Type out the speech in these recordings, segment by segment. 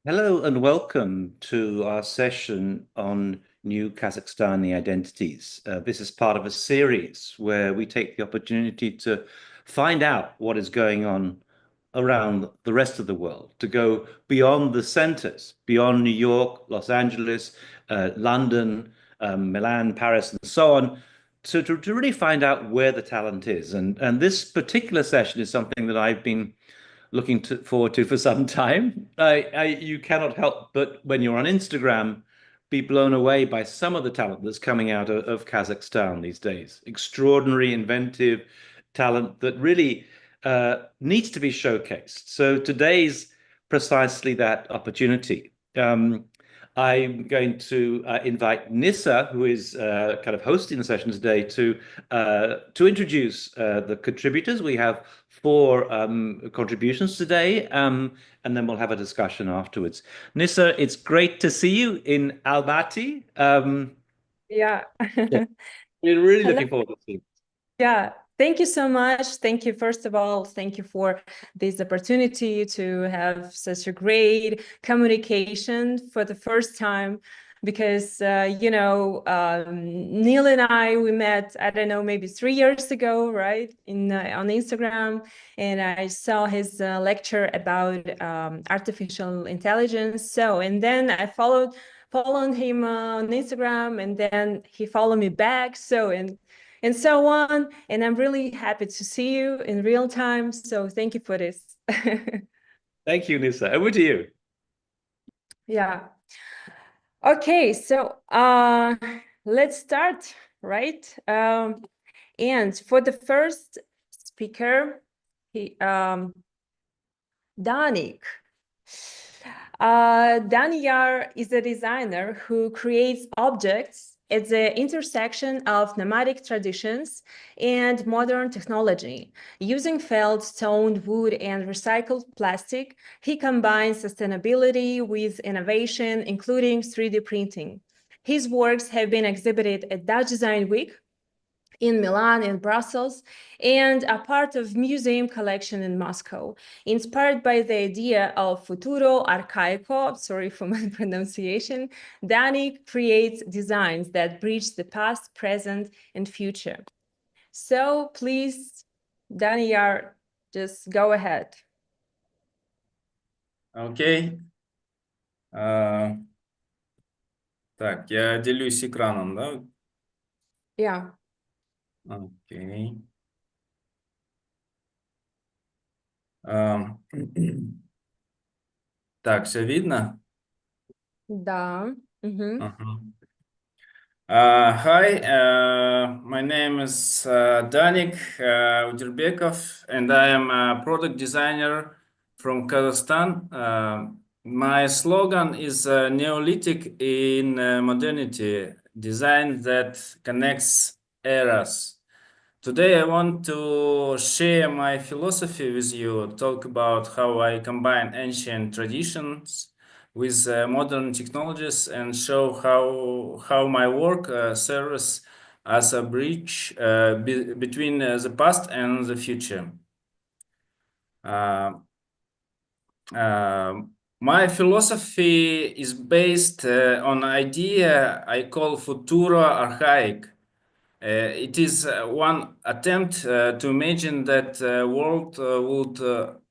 Hello and welcome to our session on new Kazakhstani identities. This is part of a series where we take the opportunity to find out what is going on around the rest of the world, to go beyond the centers, beyond New York, Los Angeles, London, Milan, Paris, and so on, to really find out where the talent is. And this particular session is something that I've been forward to for some time. You cannot help but, when you're on Instagram, be blown away by some of the talent that's coming out of Kazakhstan these days. Extraordinary, inventive talent that really needs to be showcased. So today's precisely that opportunity. I'm going to invite Nissa, who is kind of hosting the session today, to introduce the contributors. We have four contributions today, and then we'll have a discussion afterwards. Nissa, it's great to see you in Almaty. Yeah. Yeah, we're really Hello. looking forward to seeing. Yeah. Thank you so much. Thank you. First of all, thank you for this opportunity to have such a great communication for the first time because, Neil and I, we met, I don't know, maybe 3 years ago, right, on Instagram. And I saw his lecture about artificial intelligence. And then I followed him on Instagram, and then he followed me back. And so on. And I'm really happy to see you in real time. So thank you for this. Thank you, Nissa. Over to you. Yeah. Okay, so let's start, right? And for the first speaker, Danik. Daniyar is a designer who creates objects at the intersection of nomadic traditions and modern technology. Using felt, stoned wood, and recycled plastic, he combines sustainability with innovation, including 3D printing. His works have been exhibited at Dutch Design Week in Milan and Brussels, and a part of museum collection in Moscow. Inspired by the idea of Futuro-archaic, sorry for my pronunciation, Danik creates designs that bridge the past, present, and future. So please, Daniyar, just go ahead. Окей. Так, я делюсь экраном, да? Yeah. Окей. Так, все видно? Да. Hi, my name is Danik Uderbekov, and I am a product designer from Kazakhstan. My slogan is Neolithic in modernity, design that connects eras. Today, I want to share my philosophy with you, talk about how I combine ancient traditions with modern technologies, and show how my work serves as a bridge between the past and the future. My philosophy is based on an idea I call Futuro-archaic. It is one attempt to imagine that world would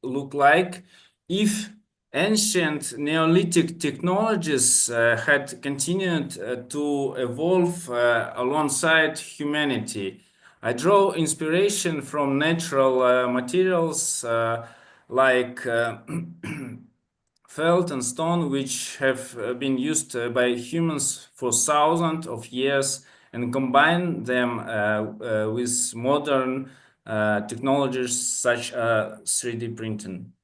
look like if ancient Neolithic technologies had continued to evolve alongside humanity. I draw inspiration from natural materials like felt and stone, which have been used by humans for thousands of years, and combine them with modern technologies such as 3D printing.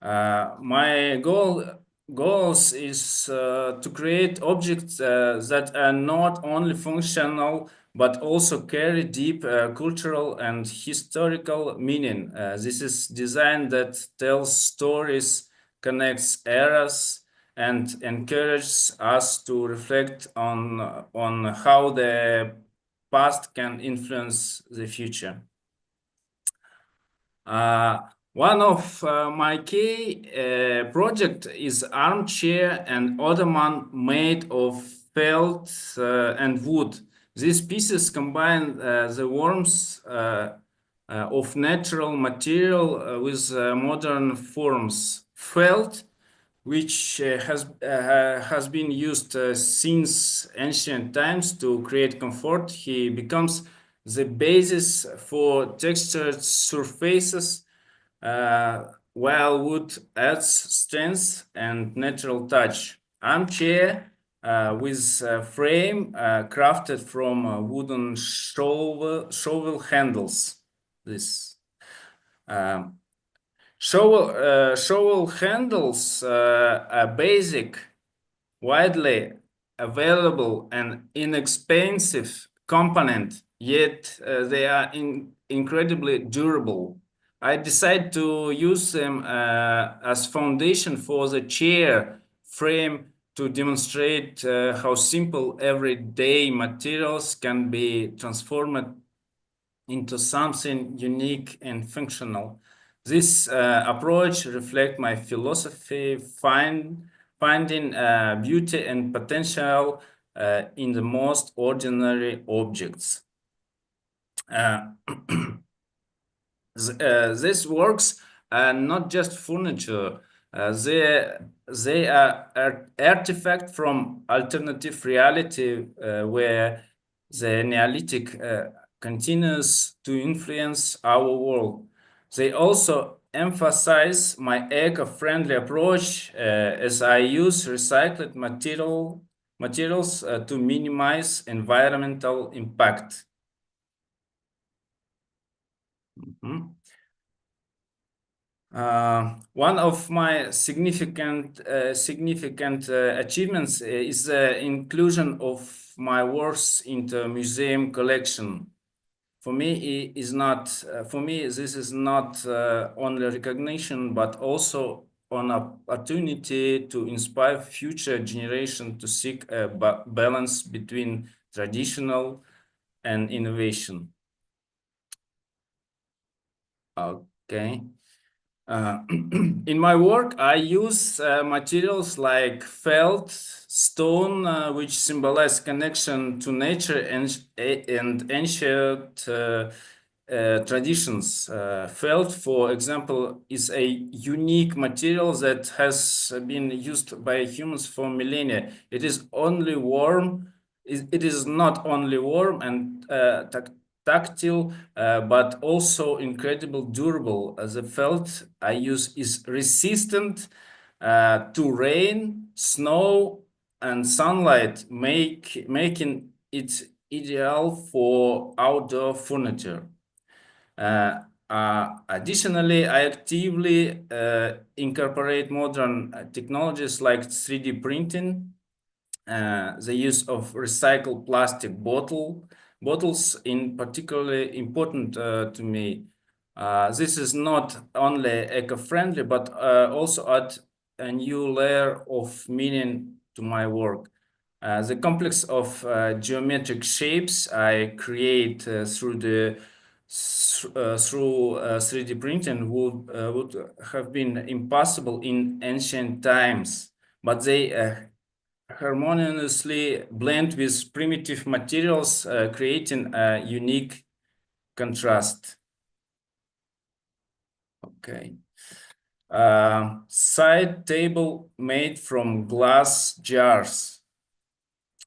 My goals is to create objects that are not only functional but also carry deep cultural and historical meaning. This is design that tells stories, connects eras, and encourages us to reflect on how the past can influence the future. One of my key project is armchair and ottoman made of felt and wood. These pieces combine the warmth of natural material with modern forms. Felt, which has been used since ancient times to create comfort, he becomes the basis for textured surfaces, while wood adds strength and natural touch. Armchair with a frame crafted from wooden shovel handles. This shovel handles are basic, widely available, and inexpensive component, yet they are incredibly durable. I decided to use them as foundation for the chair frame to demonstrate how simple everyday materials can be transformed into something unique and functional. This approach reflects my philosophy, finding beauty and potential in the most ordinary objects. This works not just furniture. They are artifact from alternative reality where the Neolithic continues to influence our world. They also emphasize my eco-friendly approach as I use recycled materials to minimize environmental impact. One of my significant achievements is the inclusion of my works into museum collection. For me, this is not only recognition, but also an opportunity to inspire future generations to seek a balance between traditional and innovation. Okay. In my work, I use materials like felt, stone, which symbolize connection to nature and ancient traditions. Felt, for example, is a unique material that has been used by humans for millennia. It is not only warm and tactile, but also incredibly durable. The felt I use is resistant to rain, snow, and sunlight, making it ideal for outdoor furniture. Additionally, I actively incorporate modern technologies like 3D printing, the use of recycled plastic bottles in particularly important to me. This is not only eco-friendly, but also add a new layer of meaning to my work. The complex of geometric shapes I create through 3D printing would have been impossible in ancient times, but they harmoniously blend with primitive materials, creating a unique contrast. Okay. Side table made from glass jars.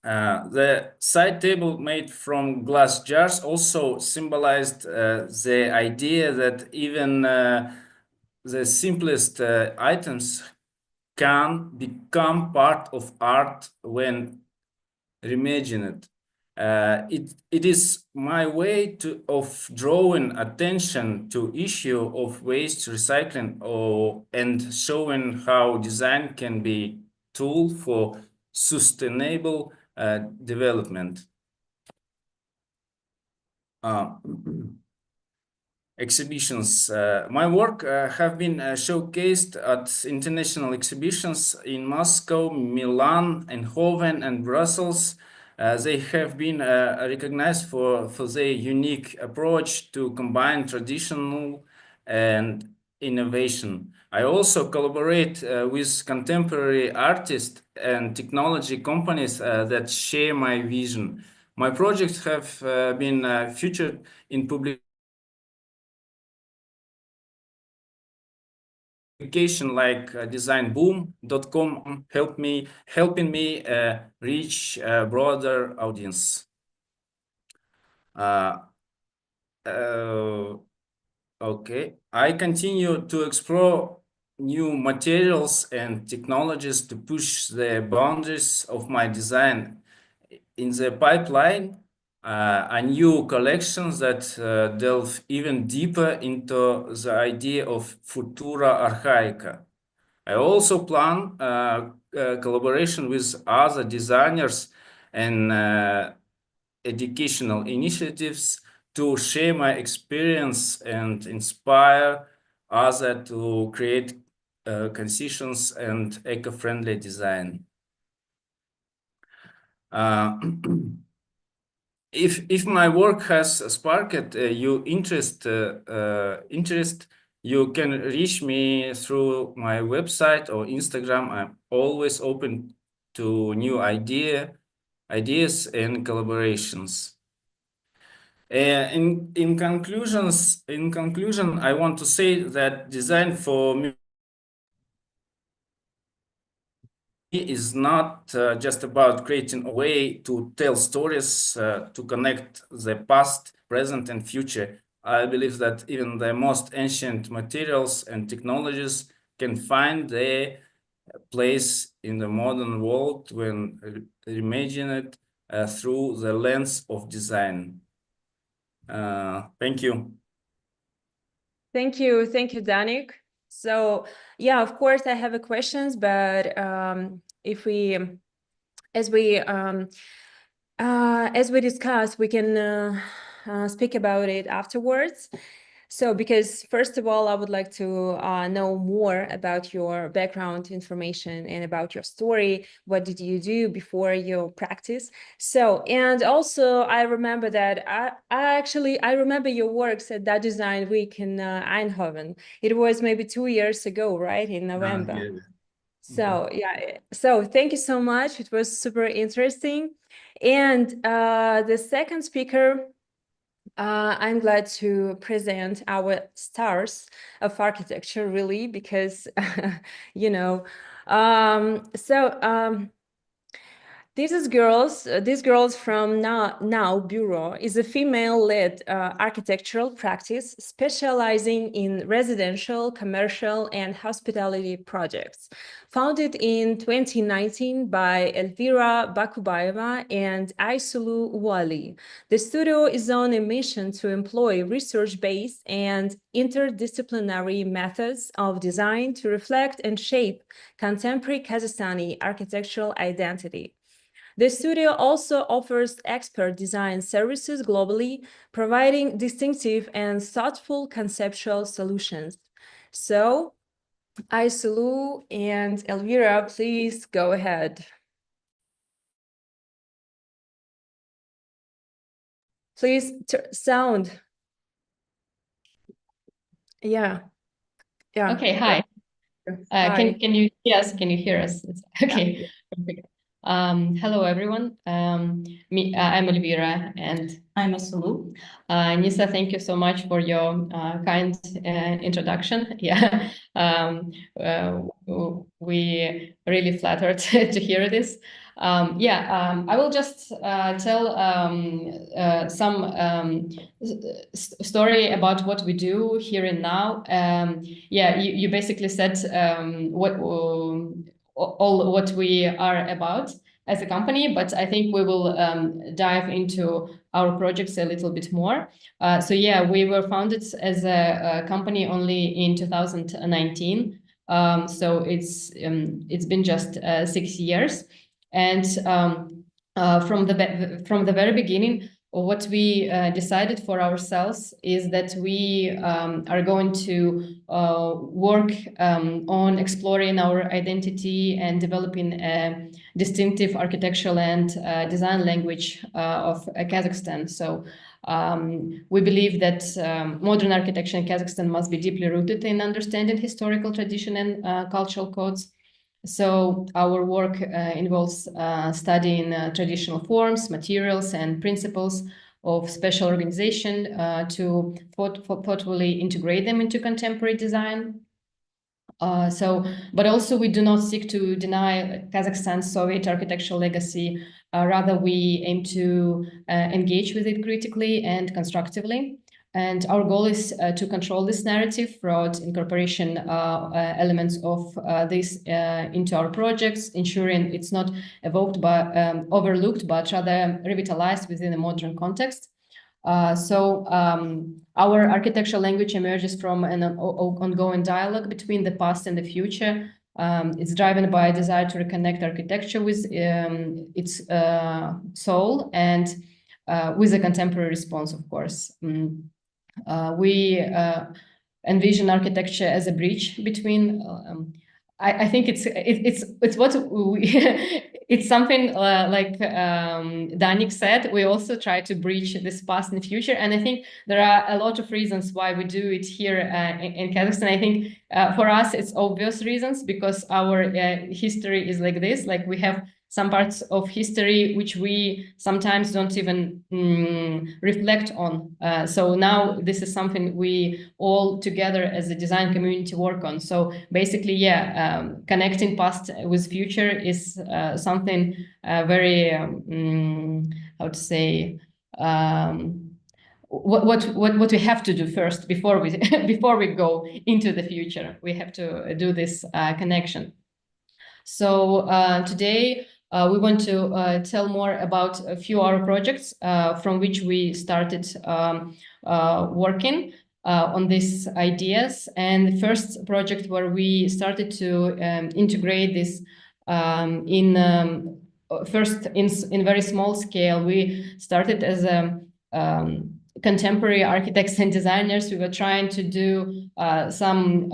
The side table made from glass jars also symbolized the idea that even the simplest items can become part of art when reimagined. It is my way of drawing attention to issue of waste recycling and showing how design can be tool for sustainable development. Exhibitions. My work have been showcased at international exhibitions in Moscow, Milan, Eindhoven, and Brussels. They have been recognized for their unique approach to combine traditional and innovation. I also collaborate with contemporary artists and technology companies that share my vision. My projects have been featured in publications like designboom.com, helping me reach a broader audience. Okay, I continue to explore new materials and technologies to push the boundaries of my design. In the pipeline, are new collections that delve even deeper into the idea of Futuro-archaic. I also plan collaboration with other designers and educational initiatives to share my experience and inspire others to create conscious and eco-friendly design. If my work has sparked your interest, you can reach me through my website or Instagram. I'm always open to new ideas and collaborations. In conclusion, I want to say that design for me is not just about creating a way to tell stories, to connect the past, present, and future. I believe that even the most ancient materials and technologies can find their place in the modern world when reimagined through the lens of design. Thank you. Thank you, Danik. So yeah, of course I have a questions, but as we discussed, we can speak about it afterwards. So, because first of all, I would like to know more about your background information and about your story. What did you do before your practice? So, and also I remember that I remember your works at that design week in Eindhoven. It was maybe 2 years ago, right? In November. Yeah. So yeah, so thank you so much. It was super interesting. And the second speaker, I'm glad to present our stars of architecture, really, because, you know, these girls from ACTNAAW Bureau is a female-led architectural practice specializing in residential, commercial, and hospitality projects. Founded in 2019 by Elvira Bakubayeva and Aysulu Wali, the studio is on a mission to employ research-based and interdisciplinary methods of design to reflect and shape contemporary Kazakhstani architectural identity. The studio also offers expert design services globally, providing distinctive and thoughtful conceptual solutions. So, Aysulu and Elvira, please go ahead. Please, sound. Yeah. Okay, hi. Hi. Can you hear us? Okay, perfect. Hello everyone. I'm Elvira and I'm Aysulu. Nissa, thank you so much for your kind introduction. Yeah, we really flattered to hear this. I will just tell some story about what we do here and now. You basically said all what we are about as a company, but I think we will dive into our projects a little bit more. We were founded as a company only in 2019. So it's been just 6 years, and from the very beginning, what we decided for ourselves is that we are going to work on exploring our identity and developing distinctive architectural and design language of Kazakhstan. So we believe that modern architecture in Kazakhstan must be deeply rooted in understanding historical tradition and cultural codes. So our work involves studying traditional forms, materials, and principles of special organization to thoughtfully integrate them into contemporary design. But also we do not seek to deny Kazakhstan's Soviet architectural legacy. Rather, we aim to engage with it critically and constructively. And our goal is to control this narrative throughout incorporation elements of this into our projects, ensuring it's not evoked by overlooked, but rather revitalized within a modern context. Our architectural language emerges from an ongoing dialogue between the past and the future. It's driven by a desire to reconnect architecture with its soul and with a contemporary response, of course. We envision architecture as a bridge between. I think it's what we it's something like Danik said. We also try to bridge this past and future, and I think there are a lot of reasons why we do it here in Kazakhstan. I think for us it's obvious reasons because our history is like this. Like we have some parts of history which we sometimes don't even reflect on. So now this is something we all together as a design community work on. So basically, yeah, connecting past with future is something very, how to say, what we have to do first before we before we go into the future. We have to do this connection. So today, we want to tell more about a few of our projects from which we started working on these ideas. And the first project where we started to integrate this first in very small scale. We started as a contemporary architects and designers. We were trying to do some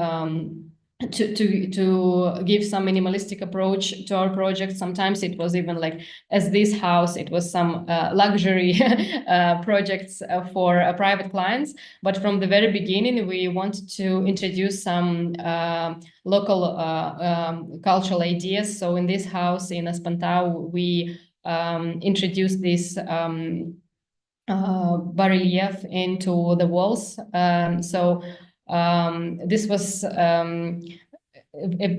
to give some minimalistic approach to our project. Sometimes it was even like, as this house, it was some luxury projects for private clients. But from the very beginning, we wanted to introduce some local cultural ideas. So in this house in Aspantau, we introduced this bas-relief into the walls. This was a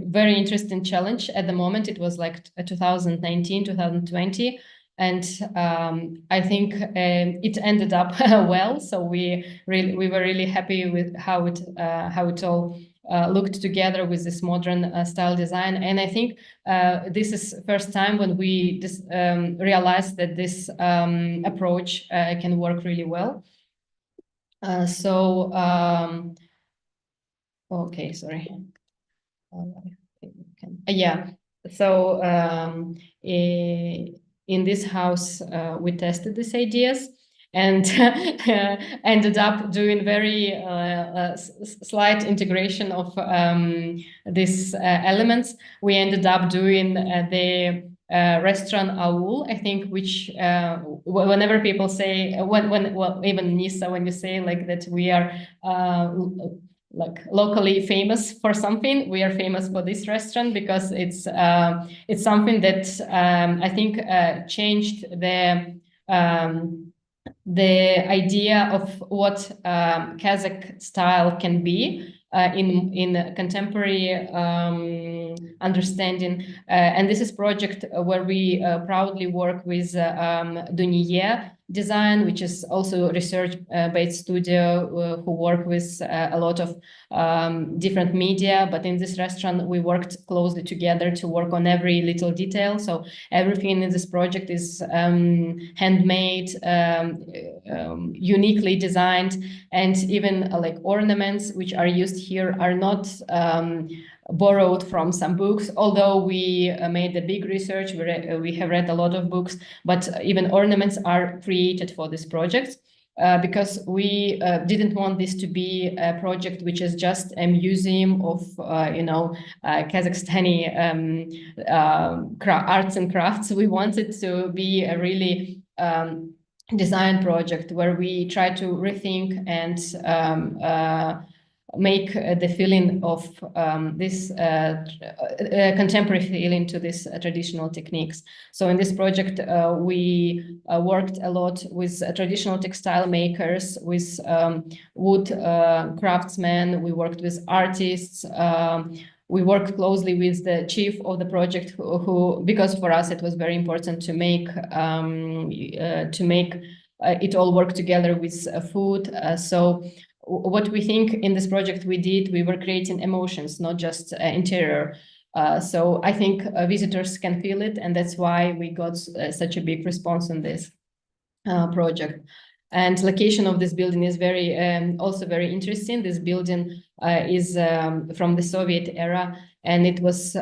very interesting challenge at the moment. It was like 2019, 2020. And I think it ended up well. So we were really happy with how it all looked together with this modern style design. And I think this is the first time when we just realized that this approach can work really well. Okay, sorry. Yeah, so in this house, we tested these ideas and ended up doing very slight integration of these elements. We ended up doing the restaurant Aul, I think, which whenever people say, well, even Nissa, when you say like that we are like locally famous for something, we are famous for this restaurant because it's something that I think changed the idea of what Kazakh style can be in contemporary understanding. And this is a project where we proudly work with Daniyar Design, which is also a research-based studio who work with a lot of different media. But in this restaurant, we worked closely together to work on every little detail. So everything in this project is handmade, uniquely designed, and even like ornaments which are used here are not borrowed from some books, although we made a big research. We have read a lot of books, but even ornaments are created for this project. because we didn't want this to be a project which is just a museum of, Kazakhstani arts and crafts. We wanted to be a really design project where we try to rethink and make the feeling of this contemporary feeling to these traditional techniques. So in this project, we worked a lot with traditional textile makers, with wood craftsmen. We worked with artists. We worked closely with the chief of the project, who because for us it was very important to make it all work together with food. So what we think in this project we were creating emotions, not just interior. So I think visitors can feel it, and that's why we got such a big response on this project. And location of this building is also very interesting. This building is from the Soviet era, and it was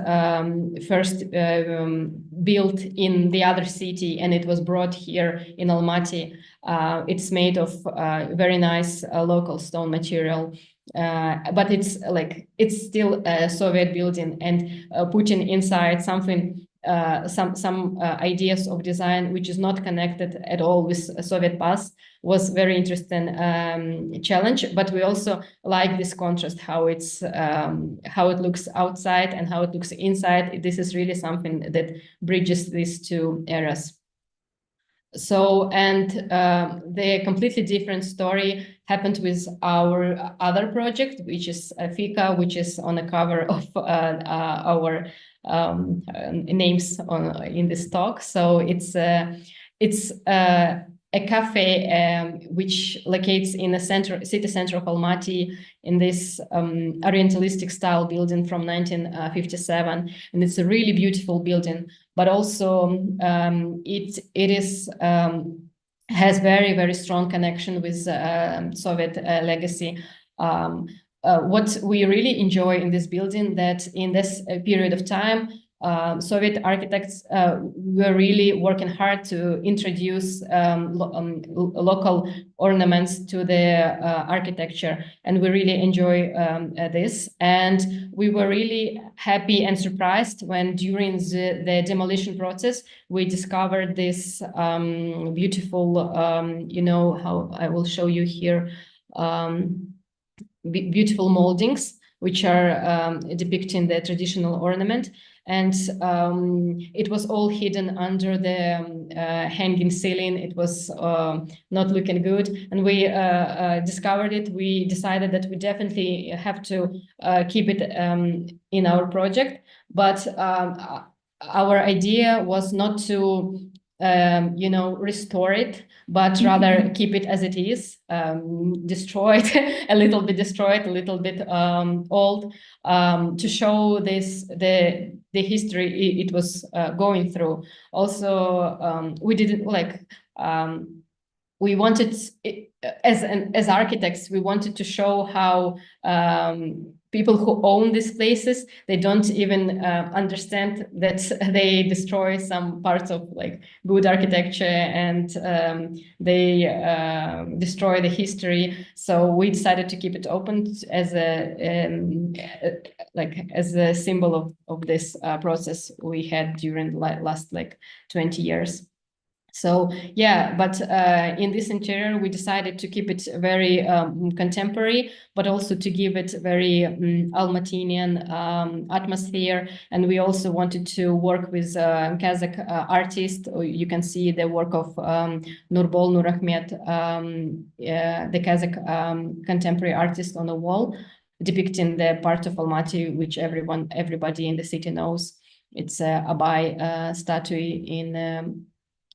first built in the other city, and it was brought here in Almaty. It's made of very nice local stone material, but it's still a Soviet building, and putting inside something. Some ideas of design which is not connected at all with Soviet past was very interesting challenge. But we also like this contrast, how it looks outside and how it looks inside. This is really something that bridges these two eras. So, and the completely different story happened with our other project, which is Fika, which is on the cover of our names in this talk. So it's a cafe which locates in the city center of Almaty, in this Orientalistic style building from 1957, and it's a really beautiful building. But also it has very, very strong connection with Soviet legacy. What we really enjoy in this building, that in this period of time, Soviet architects were really working hard to introduce local ornaments to the architecture, and we really enjoy this. And we were really happy and surprised when during the demolition process we discovered this beautiful, how I will show you here, beautiful moldings which are depicting the traditional ornament. And it was all hidden under the hanging ceiling. It was not looking good. And we discovered it. We decided that we definitely have to keep it in our project. But our idea was not to restore it, but rather keep it as it is, destroyed, a little bit destroyed, a little bit old, to show the history it was going through. Also, we didn't we wanted, as architects, we wanted to show how people who own these places, they don't even understand that they destroy some parts of good architecture, and they destroy the history. So we decided to keep it open as a symbol of this process we had during the last 20 years. So yeah, but in this interior, we decided to keep it very contemporary, but also to give it very Almatynian atmosphere. And we also wanted to work with Kazakh artists. You can see the work of Nurbol Nurahmet, the Kazakh contemporary artist, on the wall, depicting the part of Almaty which everybody in the city knows. It's a Abay statue in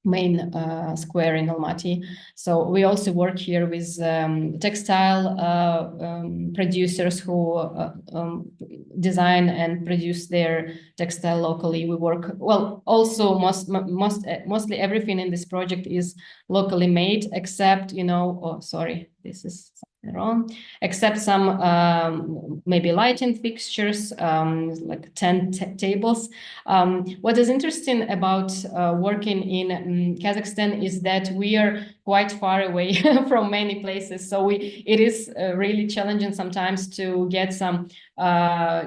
main square in Almaty. So we also work here with textile producers who design and produce their textile locally. We work, well, also mostly everything in this project is locally made, except, oh, sorry, this is wrong, except some maybe lighting fixtures, like 10 tables. What is interesting about working in Kazakhstan is that we are quite far away from many places. So it is really challenging sometimes to get some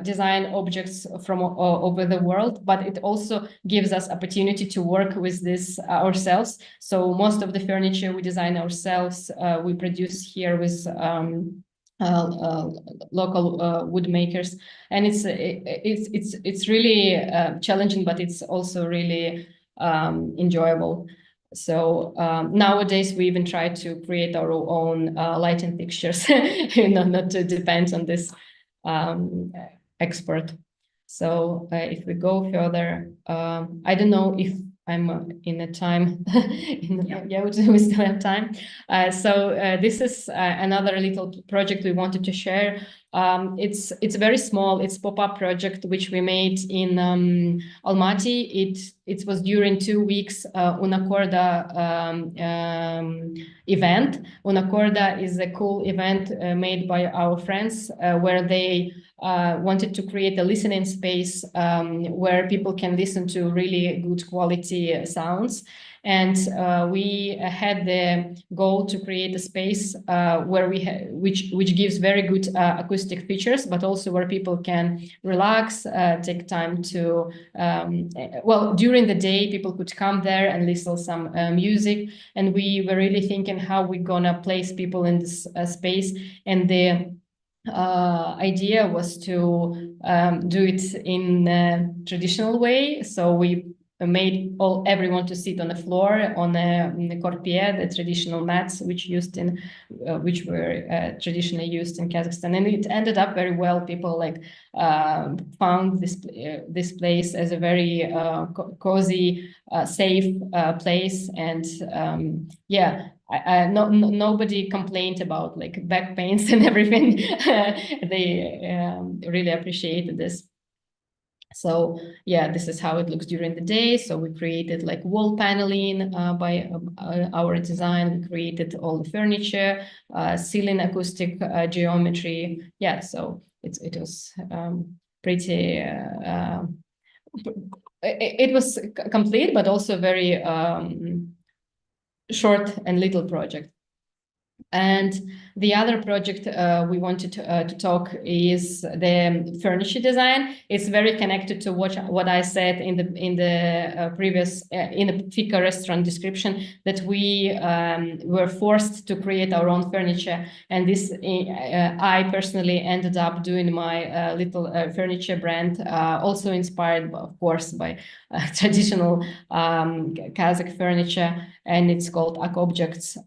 design objects from over the world, but it also gives us opportunity to work with this ourselves. So most of the furniture we design ourselves, we produce here with local wood makers, and it's really challenging, but it's also really enjoyable. So nowadays we even try to create our own lighting fixtures, not to depend on this expert. So if we go further, I don't know if I'm in a time. Yeah, we still have time. So this is another little project we wanted to share. It's very small. It's pop-up project which we made in Almaty. It was during 2 weeks Unacorda event. Unacorda is a cool event made by our friends where they wanted to create a listening space where people can listen to really good quality sounds. And we had the goal to create a space where which gives very good acoustic features, but also where people can relax, take time to, well, during the day, people could come there and listen to some music. And we were really thinking how we're gonna place people in this space. And the idea was to do it in a traditional way. So we made everyone to sit on the floor on the corpier, the traditional mats which were traditionally used in Kazakhstan, and it ended up very well. People like found this place as a very cozy, safe place, and yeah. Nobody complained about like back pains and everything. They really appreciated this. So yeah, this is how it looks during the day. So we created like wall paneling by our design. We created all the furniture, ceiling acoustic geometry. Yeah, so it was pretty. It was complete, but also very short and little project. And the other project we wanted to talk is the furniture design. It's very connected to what I said in the previous in the Fika restaurant description, that we were forced to create our own furniture. And this I personally ended up doing my little furniture brand, also inspired, of course, by traditional Kazakh furniture, and it's called AK Objects.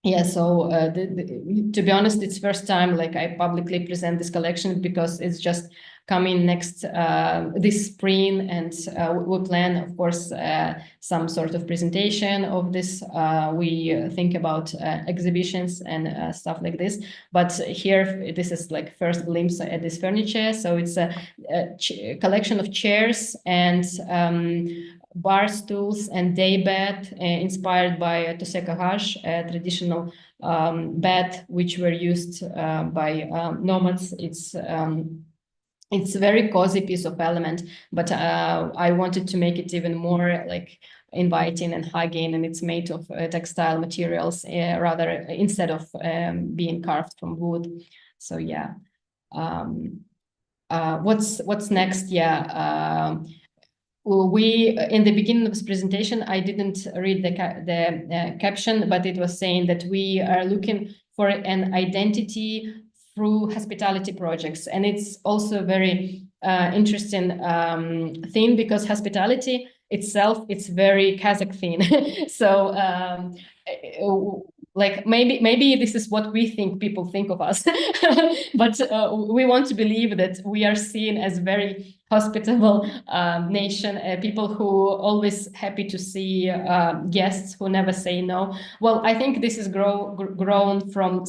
Yeah, so to be honest, it's first time like I publicly present this collection, because it's just coming next this spring, and we plan, of course, some sort of presentation of this. We think about exhibitions and stuff like this. But here, this is like first glimpse at this furniture. So it's a collection of chairs and bar stools and day bed inspired by Toseka Hash, a traditional bed which were used by nomads. It's a very cozy piece of element, but I wanted to make it even more like inviting and hugging, and it's made of textile materials rather instead of being carved from wood. So yeah, what's next? Yeah. We in the beginning of this presentation, I didn't read the caption, but it was saying that we are looking for an identity through hospitality projects, and it's also a very interesting thing, because hospitality itself, it's very Kazakh thing. So like maybe this is what we think people think of us, but we want to believe that we are seen as very hospitable nation, people who always happy to see guests, who never say no. Well, I think this is grown from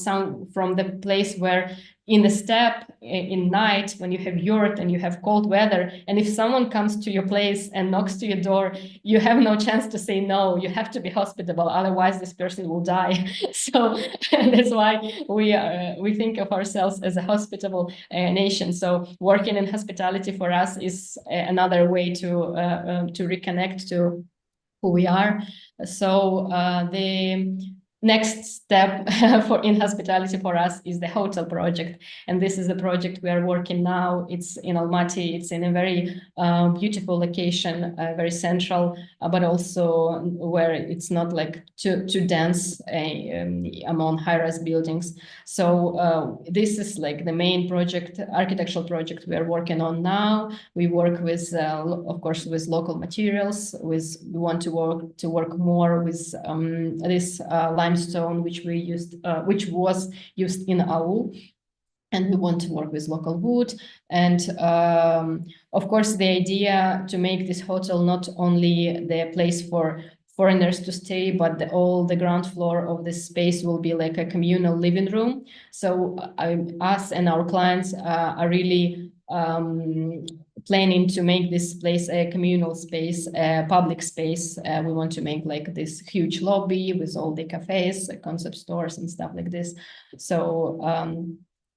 the place where in the steppe in night when you have yurt and you have cold weather, and if someone comes to your place and knocks to your door, you have no chance to say no. You have to be hospitable, otherwise this person will die. So that's why we think of ourselves as a hospitable nation. So working in hospitality for us is another way to reconnect to who we are. So the next step in hospitality for us is the hotel project, and this is a project we are working now. It's in Almaty. It's in a very beautiful location, very central, but also where it's not like too dense among high-rise buildings. So this is like the main project, architectural project we are working on now. We work with, of course, with local materials. We want to work more with this limestone, which was used in AU, and we want to work with local wood. And of course, the idea to make this hotel not only the place for foreigners to stay, but all the ground floor of this space will be like a communal living room. So us and our clients are really planning to make this place a communal space, a public space. We want to make like this huge lobby with all the cafes, concept stores and stuff like this. So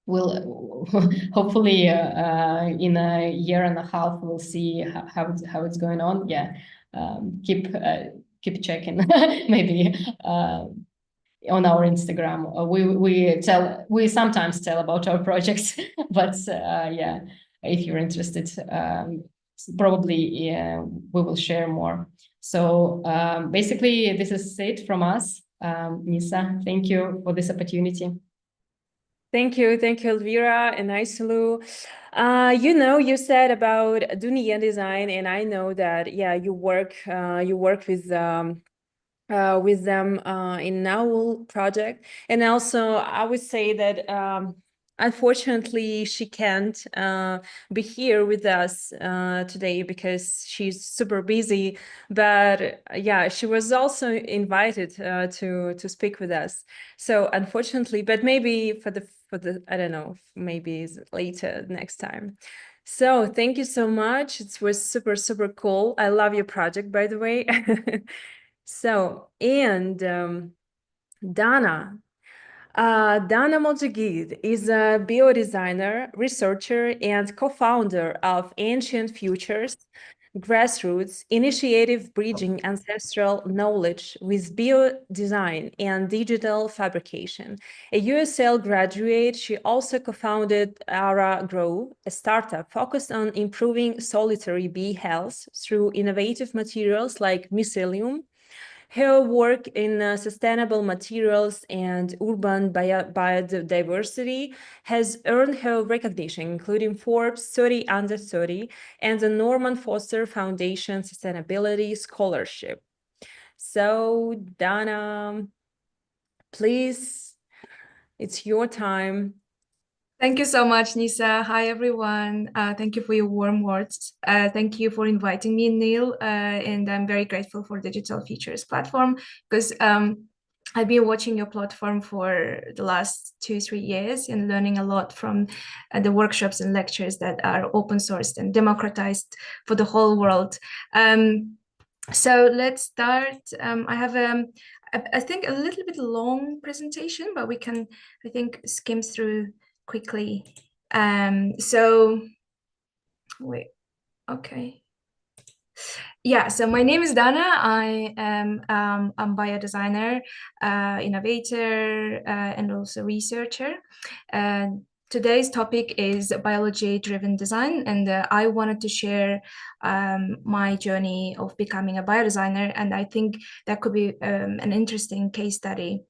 we'll hopefully in a year and a half, we'll see how it's going on. Yeah, keep checking maybe on our Instagram. We sometimes tell about our projects, but yeah, if you're interested, probably we will share more. So basically, this is it from us. Nissa, thank you for this opportunity. Thank you, Elvira and Aysulu. You said about Daniyar design, and I know that you work with them in ACTNAAW project, and also I would say that unfortunately she can't be here with us today because she's super busy. But yeah, she was also invited to speak with us. So unfortunately, but maybe for the I don't know, maybe later next time. So thank you so much. It was super cool. I love your project, by the way. So, and Dana Molzhigit is a biodesigner, researcher, and co-founder of ACTNAAW grassroots initiative bridging ancestral knowledge with biodesign and digital fabrication. A USL graduate, she also co-founded ARA-GROW, a startup focused on improving solitary bee health through innovative materials like mycelium. Her work in sustainable materials and urban biodiversity has earned her recognition, including Forbes 30 Under 30 and the Norman Foster Foundation Sustainability Scholarship. So, Dana, please, it's your time. Thank you so much, Nissa. Hi, everyone. Thank you for your warm words. Thank you for inviting me, Neil. And I'm very grateful for Digital Futures platform because I've been watching your platform for the last 2-3 years and learning a lot from the workshops and lectures that are open sourced and democratized for the whole world. So let's start. I have I think a little bit long presentation, but we can, I think, skim through quickly. So wait, okay. Yeah, so my name is Dana. I am a biodesigner, innovator, and also researcher. Today's topic is biology-driven design, and I wanted to share my journey of becoming a biodesigner, and I think that could be an interesting case study.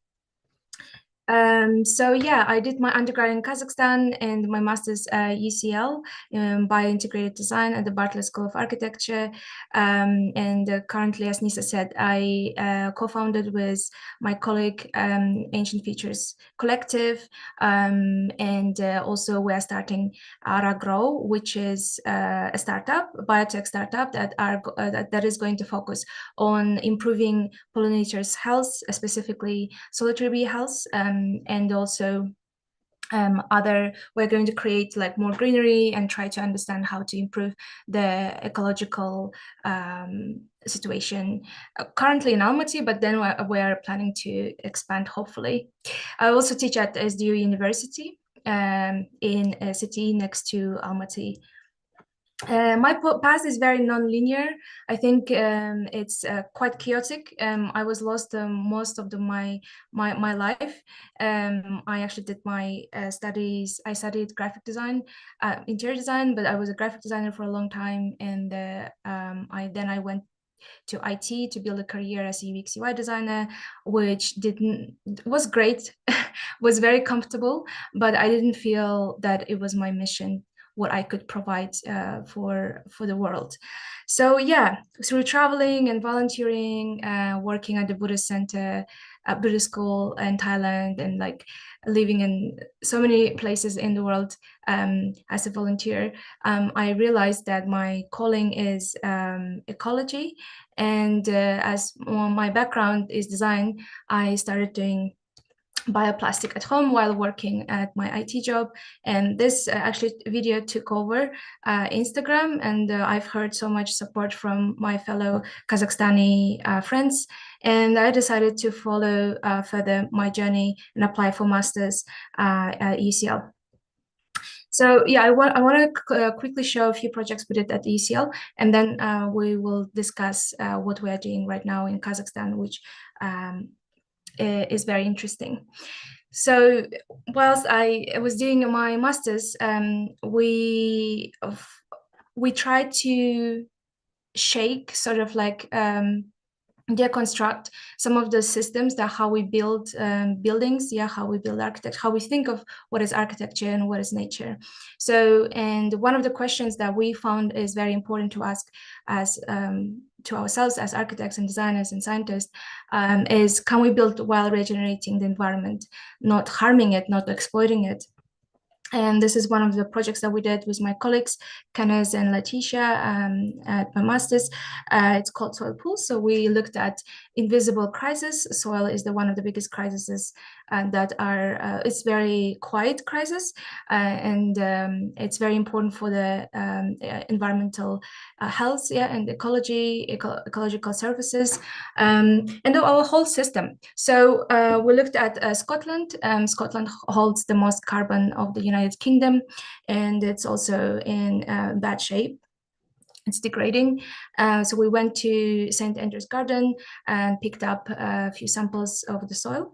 So yeah, I did my undergrad in Kazakhstan and my master's UCL in biointegrated design at the Bartlett School of Architecture. And currently, as Nissa said, I co-founded with my colleague Ancient Futures Collective, and also we are starting ARA-GROW, which is a startup, a biotech startup that is going to focus on improving pollinators' health, specifically solitary bee health. And also we're going to create like more greenery and try to understand how to improve the ecological situation currently in Almaty, but then we're planning to expand, hopefully. I also teach at SDU University in a city next to Almaty. My past is very non-linear. I think it's quite chaotic. I was lost most of my life. I actually did my studies. I studied graphic design, interior design, but I was a graphic designer for a long time, and I went to IT to build a career as a UX UI designer, which was great, was very comfortable, but I didn't feel that it was my mission, what I could provide for the world. So yeah, through traveling and volunteering, working at the Buddhist center, at Buddhist school in Thailand, and like living in so many places in the world as a volunteer, I realized that my calling is ecology. And as my background is design, I started doing bioplastic at home while working at my IT job, and this actually video took over Instagram, and I've heard so much support from my fellow Kazakhstani friends, and I decided to follow further my journey and apply for masters at UCL. So yeah, I want to quickly show a few projects we did at UCL, and then we will discuss what we are doing right now in Kazakhstan, which is very interesting. So whilst I was doing my master's, we tried to shake, sort of like deconstruct some of the systems, that how we build buildings, how we build architecture, how we think of what is architecture and what is nature. So, and one of the questions that we found is very important to ask as to ourselves as architects and designers and scientists is, can we build while regenerating the environment, not harming it, not exploiting it? And this is one of the projects that we did with my colleagues, Kanes and Letitia, at my master's. It's called Soil Pool. So we looked at invisible crises. Soil is one of the biggest crises that are, it's very quiet crisis, and it's very important for the environmental health, and ecological services, and our whole system. So we looked at Scotland. Scotland holds the most carbon of the United Kingdom, and it's also in bad shape. It's degrading. So we went to St. Andrew's Garden and picked up a few samples of the soil.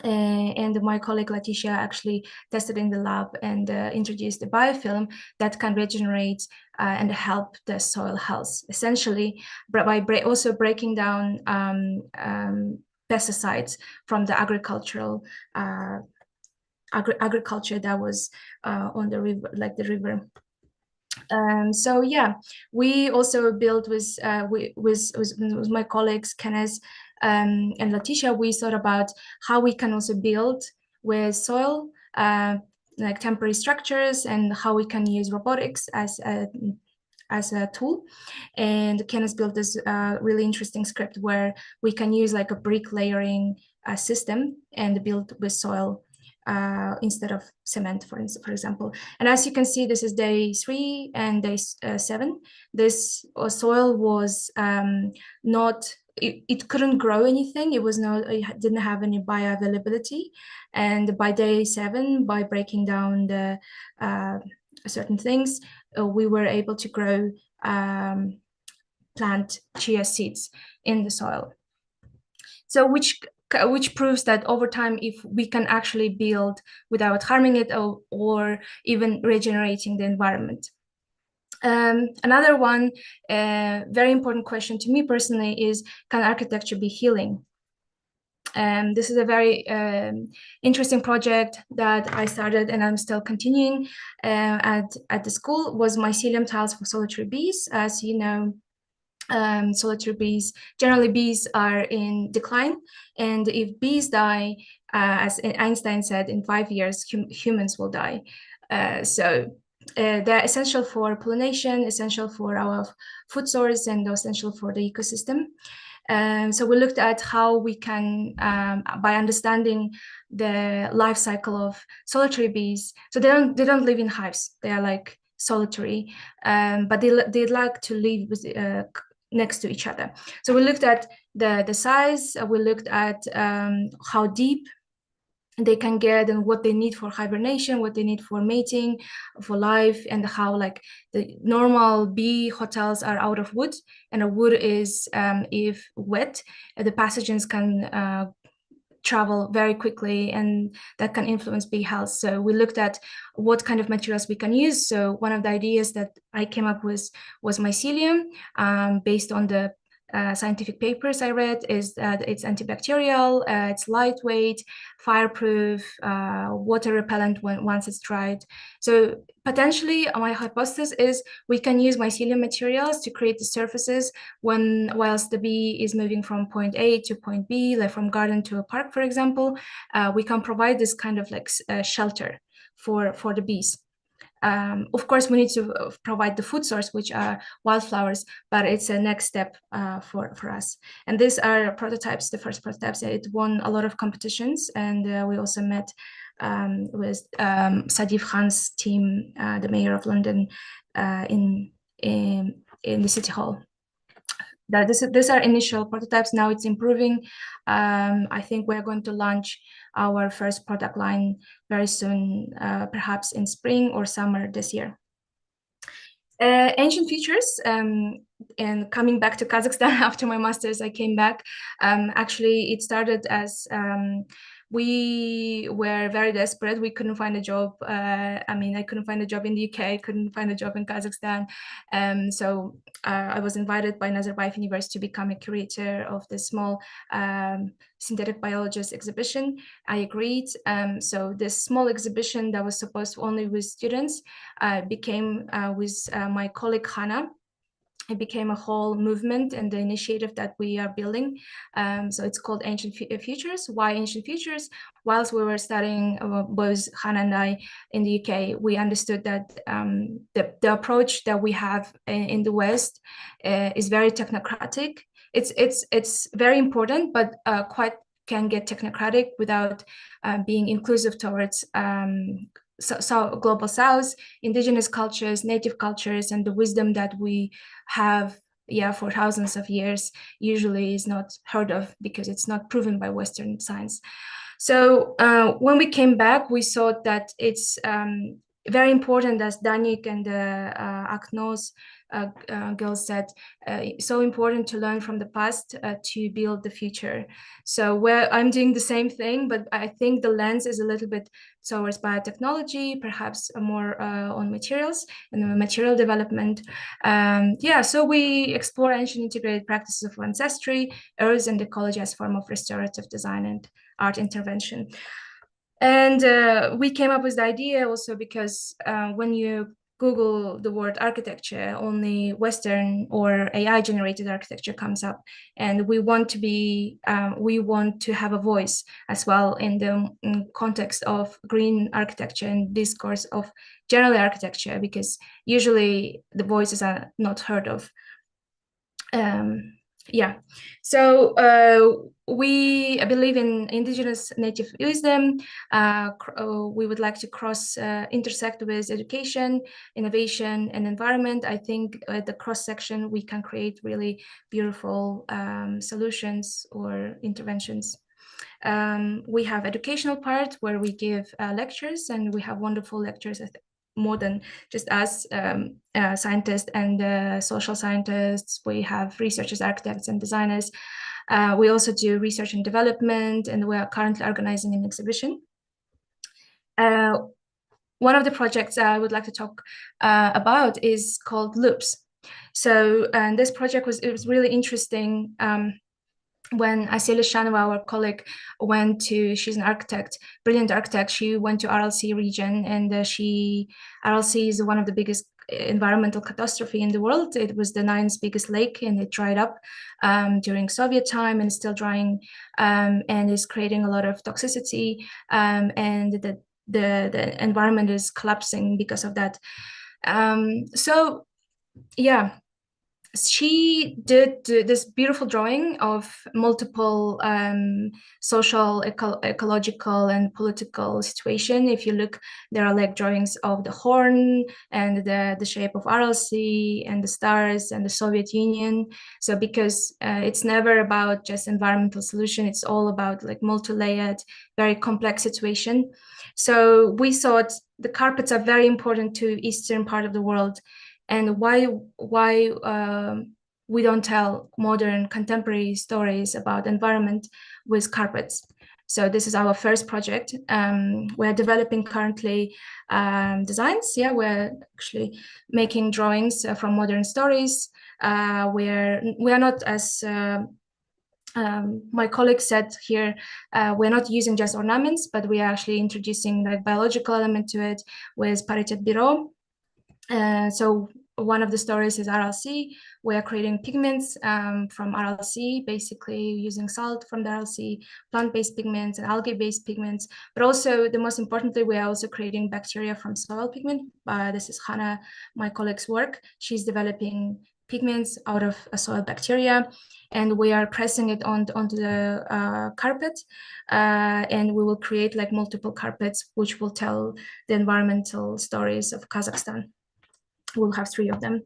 And my colleague Letitia actually tested in the lab and introduced a biofilm that can regenerate and help the soil health, essentially, by also breaking down pesticides from the agriculture that was on the river, like the river. So yeah, we also built with my colleagues Kenneth and Letitia. We thought about how we can also build with soil, like temporary structures, and how we can use robotics as a tool. And Kenneth built this really interesting script where we can use like a brick layering system and build with soil instead of cement, for example. And as you can see, this is day 3 and day 7. This soil was not, it couldn't grow anything. It didn't have any bioavailability. And by day 7, by breaking down the certain things, we were able to grow plant chia seeds in the soil. So which proves that over time, if we can actually build without harming it or even regenerating the environment. Another one, very important question to me personally is, can architecture be healing? This is a very interesting project that I started and I'm still continuing at the school, was mycelium tiles for solitary bees. As you know, solitary bees, generally bees are in decline, and if bees die, as Einstein said, in 5 years humans will die. So they're essential for pollination, essential for our food source, and essential for the ecosystem. So we looked at how we can, by understanding the life cycle of solitary bees. So they don't live in hives. They are like solitary, but they like to live with, next to each other. So we looked at the size. We looked at how deep they can get and what they need for hibernation, what they need for mating, for life, and how like the normal bee hotels are out of wood, and a wood is, if wet, the pathogens can travel very quickly, and that can influence bee health. So we looked at what kind of materials we can use. So one of the ideas that I came up with was mycelium, based on the scientific papers I read, is that it's antibacterial, it's lightweight, fireproof, water repellent once it's dried. So potentially my hypothesis is we can use mycelium materials to create the surfaces whilst the bee is moving from point A to point B, like from garden to a park, for example. We can provide this kind of like shelter for the bees. Of course, we need to provide the food source, which are wildflowers, but it's a next step for us. And these are prototypes, the first prototypes. It won a lot of competitions, and we also met with Sadif Khan's team, the mayor of London, in the city hall. These are initial prototypes. Now it's improving. I think we're going to launch our first product line very soon, perhaps in spring or summer this year. Ancient Futures, and coming back to Kazakhstan after my master's, I came back. Actually, it started as we were very desperate. We couldn't find a job. I mean, I couldn't find a job in the UK, couldn't find a job in Kazakhstan. So I was invited by Nazarbayev University to become a curator of the small synthetic biologist exhibition. I agreed. So this small exhibition that was supposed to only with students became with my colleague Hannah. It became a whole movement and the initiative that we are building. So it's called Ancient Futures. Why Ancient Futures? Whilst we were studying, both Hannah and I, in the UK, we understood that the approach that we have in the West is very technocratic. It's very important, but quite can get technocratic without being inclusive towards so global South, indigenous cultures, native cultures, and the wisdom that we have, for thousands of years, usually is not heard of because it's not proven by Western science. So when we came back, we saw that it's very important, as Danik and ACTNAAW's girls said, so important to learn from the past to build the future. So I'm doing the same thing, but I think the lens is a little bit towards biotechnology, perhaps more on materials and material development. So we explore ancient integrated practices of ancestry, earth, and ecology as form of restorative design and art intervention. And we came up with the idea also because when you Google the word architecture, only Western or AI-generated architecture comes up, and we want to have a voice as well in the context of green architecture and discourse of general architecture, because usually the voices are not heard of. So we believe in indigenous native wisdom. We would like to intersect with education, innovation, and environment. I think at the cross section we can create really beautiful solutions or interventions. We have educational part where we give lectures, and we have wonderful lectures, more than just us, scientists and social scientists. We have researchers, architects, and designers. We also do research and development, and we are currently organizing an exhibition. One of the projects I would like to talk about is called Loops. So, and this project was really interesting. When Asila Shanova, our colleague, she's an architect, brilliant architect. She went to RLC region, and RLC is one of the biggest environmental catastrophe in the world. It was the 9th biggest lake, and it dried up during Soviet time, and it's still drying, and is creating a lot of toxicity, and the environment is collapsing because of that. she did this beautiful drawing of multiple social, ecological, and political situation. If you look, there are like drawings of the horn and the shape of RLC and the stars and the Soviet Union. So because it's never about just environmental solution, it's all about like multi-layered, very complex situation. So we thought the carpets are very important to eastern part of the world. And why we don't tell modern contemporary stories about environment with carpets. So this is our first project. We're developing currently designs. Yeah, we're actually making drawings from modern stories. We are not, as my colleague said here, we're not using just ornaments, but we are actually introducing like biological element to it with Paritet Bureau. So one of the stories is RLC. We are creating pigments from RLC, basically using salt from the RLC, plant-based pigments and algae-based pigments. But also, the most importantly, we are also creating bacteria from soil pigment. This is Hannah, my colleague's work. She's developing pigments out of a soil bacteria, and we are pressing it onto the carpet, and we will create like multiple carpets which will tell the environmental stories of Kazakhstan. We'll have 3 of them.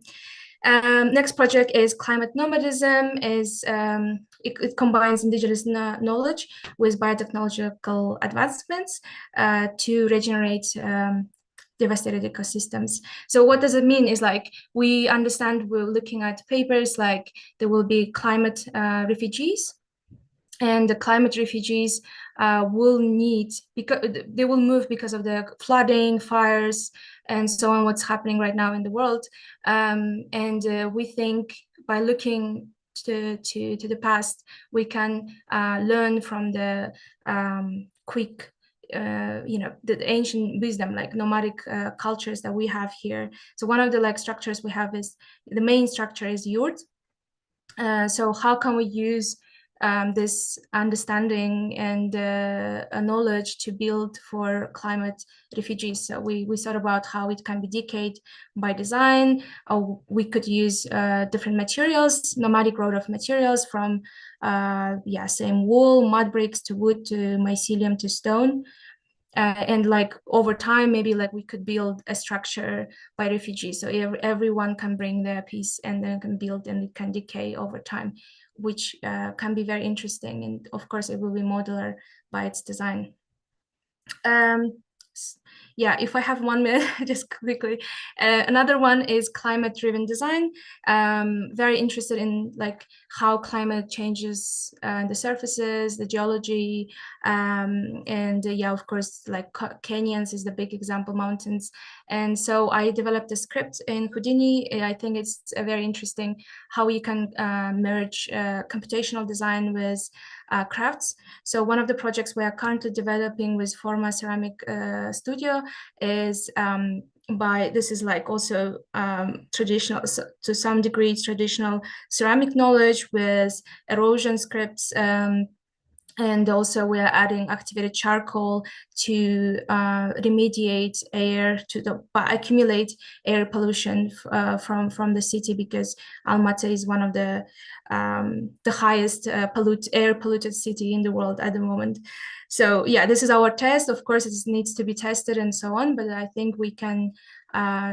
Next project is climate nomadism. It combines indigenous knowledge with biotechnological advancements to regenerate devastated ecosystems. So what does it mean is like, we understand, we're looking at papers like there will be climate refugees, and the climate refugees will need, because they will move because of the flooding, fires, and so on, what's happening right now in the world. We think by looking to the past, we can learn from the quick, the ancient wisdom, like nomadic cultures that we have here. So one of the like structures we have is, the main structure is yurt. So how can we use this understanding and knowledge to build for climate refugees? So we thought about how it can be decayed by design, or we could use different materials, nomadic road of materials, from same wool, mud bricks, to wood, to mycelium, to stone. And like over time, maybe like we could build a structure by refugees, so everyone can bring their piece and then can build, and it can decay over time, which can be very interesting. And of course, it will be modular by its design. Yeah, if I have 1 minute, just quickly. Another one is climate-driven design. Very interested in like how climate changes the surfaces, the geology, and yeah, of course, like canyons is the big example, mountains. And so I developed a script in Houdini. I think it's very interesting how you can merge computational design with crafts. So one of the projects we are currently developing with Forma Ceramic Studio is this is like also traditional, to some degree, traditional ceramic knowledge with erosion scripts. And also we are adding activated charcoal to remediate air, accumulate air pollution from the city, because Almaty is one of the highest air polluted city in the world at the moment. So yeah, this is our test. Of course, it needs to be tested and so on, but I think we can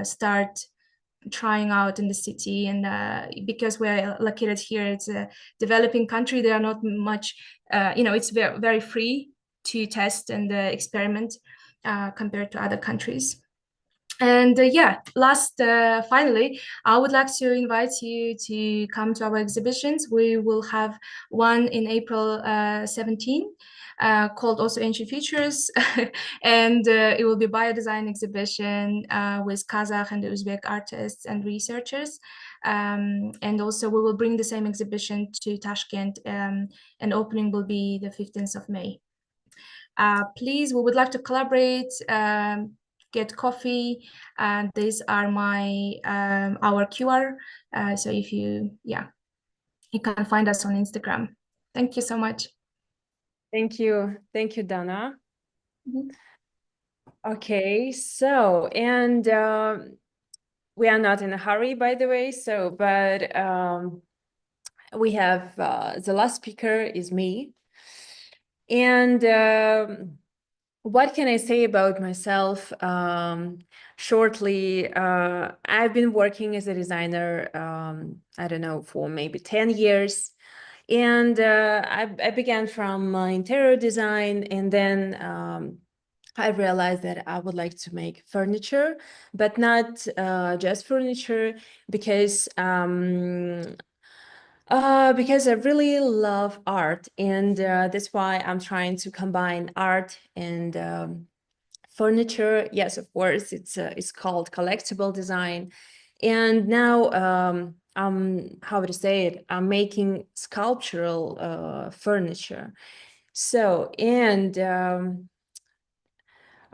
start trying out in the city. And because we're located here, it's a developing country, there are not much, it's very, very free to test and experiment compared to other countries. And yeah, finally, I would like to invite you to come to our exhibitions. We will have one in April 17, called also Ancient Futures, and it will be biodesign exhibition with Kazakh and Uzbek artists and researchers. And also we will bring the same exhibition to Tashkent, and opening will be the 15th of May. Please, we would like to collaborate, get coffee, and these are our QR. So if you can find us on Instagram. Thank you so much. Thank you, Dana. Okay, so, and we are not in a hurry, by the way. So, but we have the last speaker is me. And what can I say about myself? Shortly, I've been working as a designer, I don't know, for maybe 10 years. And I began from interior design, and then I realized that I would like to make furniture, but not just furniture, because I really love art, and that's why I'm trying to combine art and furniture. Yes, of course, it's called collectible design, and now I'm, how to say it, I'm making sculptural furniture. So, and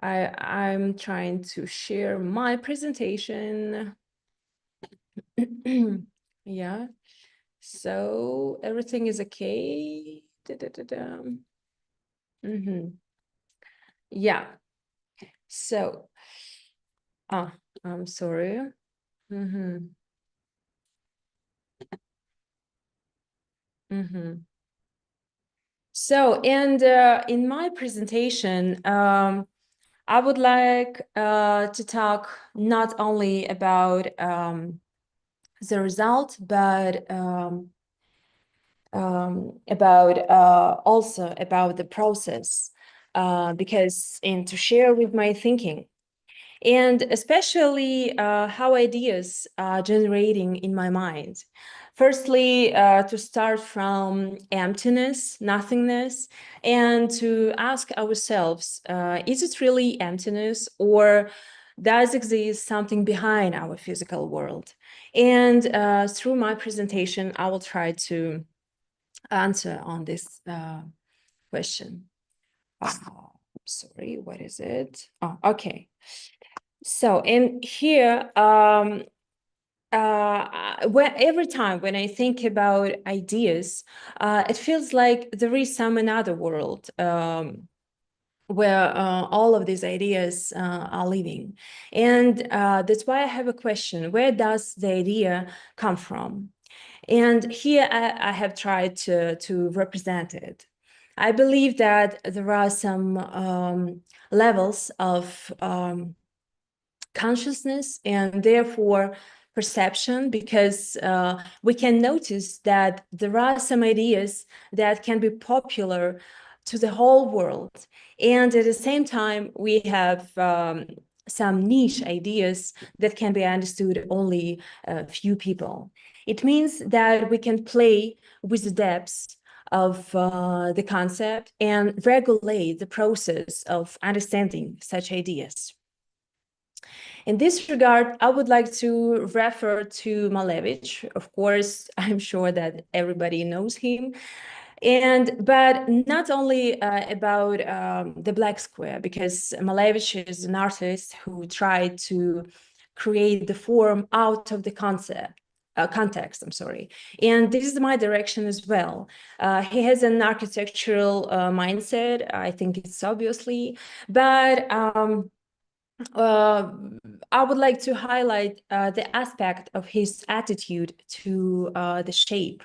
I'm trying to share my presentation. Yeah. So everything is okay. Yeah. So, I'm sorry. So, and in my presentation, I would like to talk not only about the result, but about also about the process, because, and to share with my thinking, and especially how ideas are generating in my mind. Firstly, to start from emptiness, nothingness, and to ask ourselves, is it really emptiness, or does exist something behind our physical world? And through my presentation, I will try to answer on this question. Sorry, what is it? Oh, okay. So, and here, every time when I think about ideas, it feels like there is some another world where all of these ideas are living. And that's why I have a question: where does the idea come from? And here I have tried to represent it. I believe that there are some levels of consciousness and therefore perception, because we can notice that there are some ideas that can be popular to the whole world. And at the same time, we have some niche ideas that can be understood only a few people. It means that we can play with the depths of the concept and regulate the process of understanding such ideas. In this regard, I would like to refer to Malevich. Of course, I'm sure that everybody knows him. But not only about the black square, because Malevich is an artist who tried to create the form out of the context, I'm sorry. And this is my direction as well. He has an architectural mindset, I think it's obviously, but I would like to highlight the aspect of his attitude to the shape,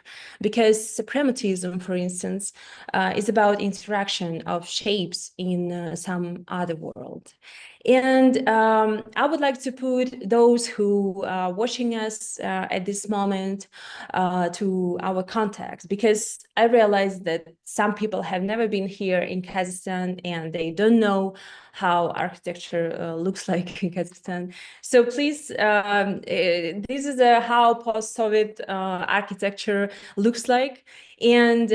because suprematism, for instance, is about interaction of shapes in some other world. And I would like to put those who are watching us at this moment to our context, because I realize that some people have never been here in Kazakhstan and they don't know how architecture looks like in Kazakhstan. So please, this is how post-Soviet architecture looks like, and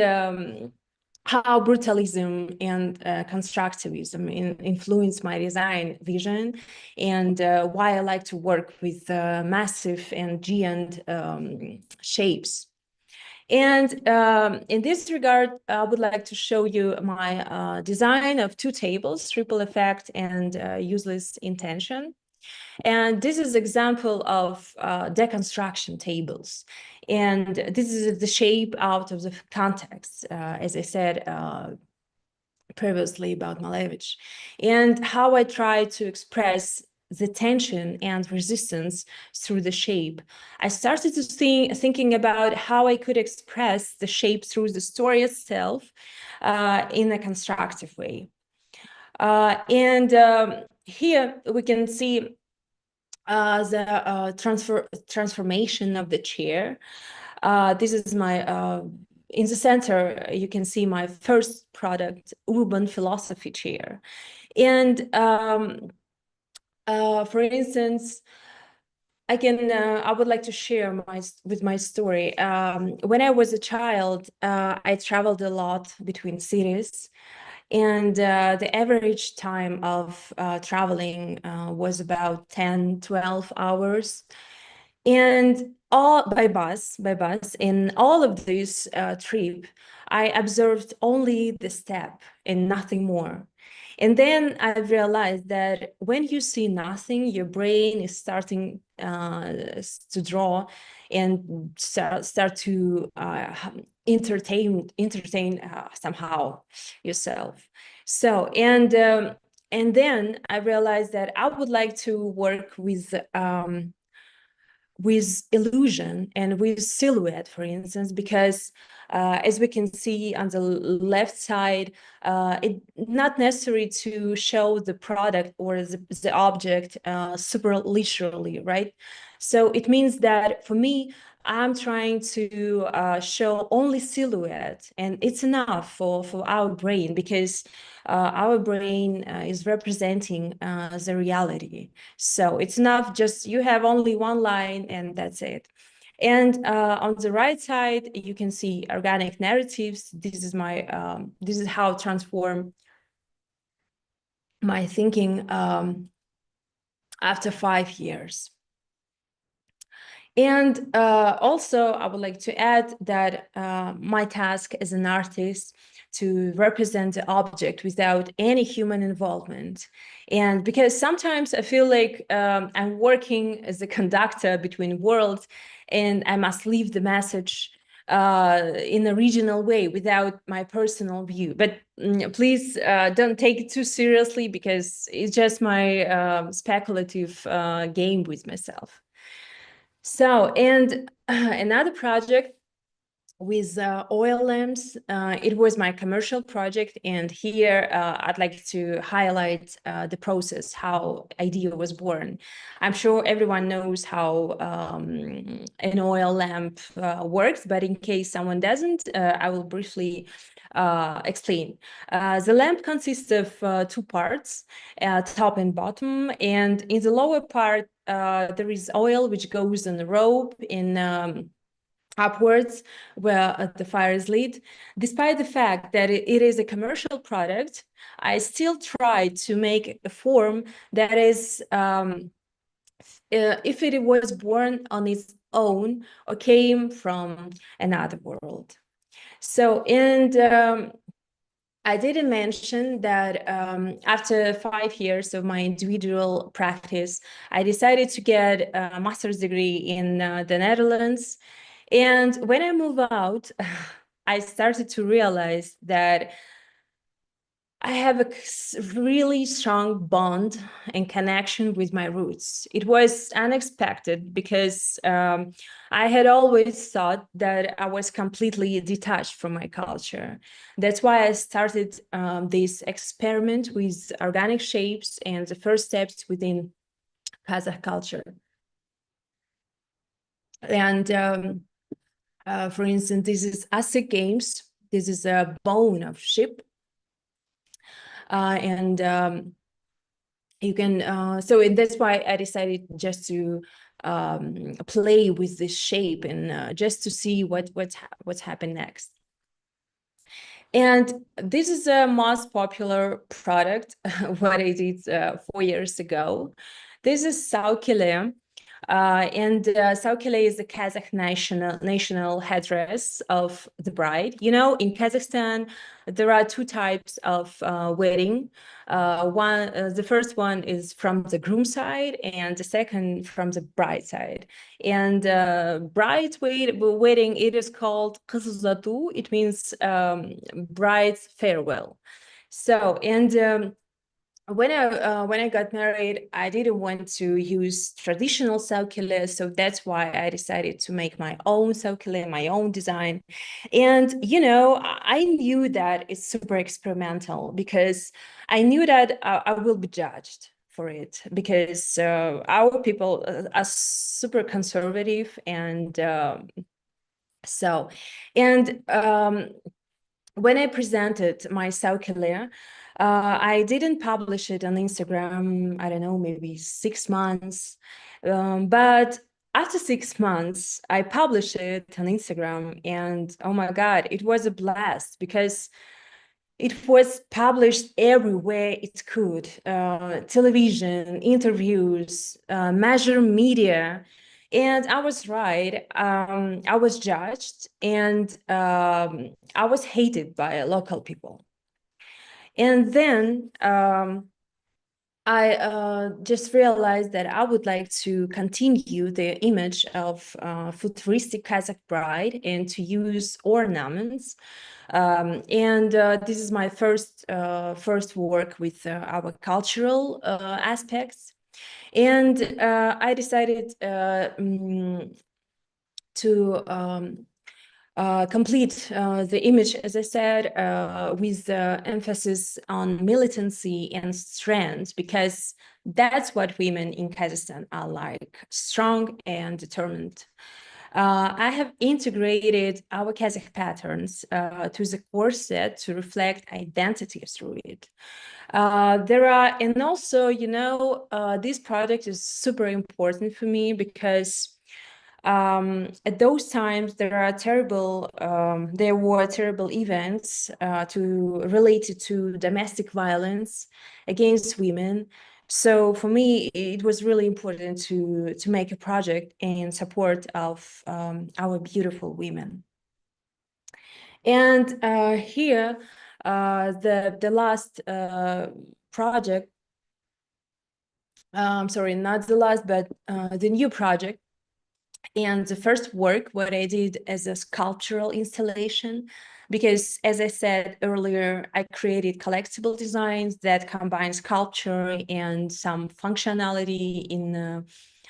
how brutalism and constructivism influence my design vision, and why I like to work with massive and giant shapes. And in this regard, I would like to show you my design of two tables, triple effect and useless intention. And this is an example of deconstruction tables. And this is the shape out of the context, as I said previously about Malevich, and how I try to express the tension and resistance through the shape. I started to thinking about how I could express the shape through the story itself in a constructive way. Here we can see the transformation of the chair. This is my, in the center, you can see my first product, urban philosophy chair. And for instance, I would like to share my story. When I was a child, I traveled a lot between cities. And the average time of traveling was about 10, 12 hours. And all by bus. In all of this trip, I observed only the step and nothing more. And then I realized that when you see nothing, your brain is starting to draw and start to entertain somehow yourself. So and then I realized that I would like to work with illusion and with silhouette, for instance, because as we can see on the left side, it's not necessary to show the product or the object super literally, right? So it means that for me, I'm trying to show only silhouette, and it's enough for our brain, because our brain is representing the reality. So it's enough, just you have only one line and that's it. And on the right side, you can see organic narratives. This is my this is how I transform my thinking after 5 years. And also, I would like to add that my task as an artist to represent the object without any human involvement. And because sometimes I feel like I'm working as a conductor between worlds, and I must leave the message in a regional way without my personal view. But please don't take it too seriously, because it's just my speculative game with myself. So, and another project with oil lamps, it was my commercial project. And here I'd like to highlight the process, how idea was born. I'm sure everyone knows how an oil lamp works, but in case someone doesn't, I will briefly explain. The lamp consists of 2 parts, top and bottom. And in the lower part, there is oil which goes on the rope in upwards where the fire is lit. Despite the fact that it is a commercial product, I still try to make a form that is, if it was born on its own or came from another world. So, and I didn't mention that after 5 years of my individual practice, I decided to get a master's degree in the Netherlands. And when I moved out, I started to realize that I have a really strong bond and connection with my roots. It was unexpected, because I had always thought that I was completely detached from my culture. That's why I started this experiment with organic shapes and the first steps within Kazakh culture. And for instance, this is ACTNAAW games. This is a bone of sheep. And you can, so that's why I decided just to play with this shape and just to see what's happened next. And this is a most popular product, what I did 4 years ago. This is Saukile. And Saukile is the Kazakh national headdress of the bride. You know, in Kazakhstan, there are 2 types of wedding. The first one is from the groom side, and the second from the bride side. And bride's wedding, it is called Kızılzatu. It means bride's farewell. So, and when I got married, I didn't want to use traditional circular, so that's why I decided to make my own circular, my own design. And I knew that it's super experimental because I knew that I will be judged for it because our people are super conservative, and when I presented my circular, I didn't publish it on Instagram, I don't know, maybe 6 months. But after 6 months, I published it on Instagram, and oh my God, it was a blast because it was published everywhere it could, television, interviews, major media. And I was right. I was judged, and I was hated by local people. And then I just realized that I would like to continue the image of futuristic Kazakh bride and to use ornaments. This is my first work with our cultural aspects. And I decided to complete the image, as I said, with emphasis on militancy and strength, because that's what women in Kazakhstan are like, strong and determined. I have integrated our Kazakh patterns to the core set to reflect identity through it. And also, this project is super important for me because at those times there were terrible events related to domestic violence against women. So for me, it was really important to make a project in support of our beautiful women. And here, the last project, sorry, not the last, but the new project, and the first work, what I did as a sculptural installation, because as I said earlier, I created collectible designs that combine sculpture and some functionality in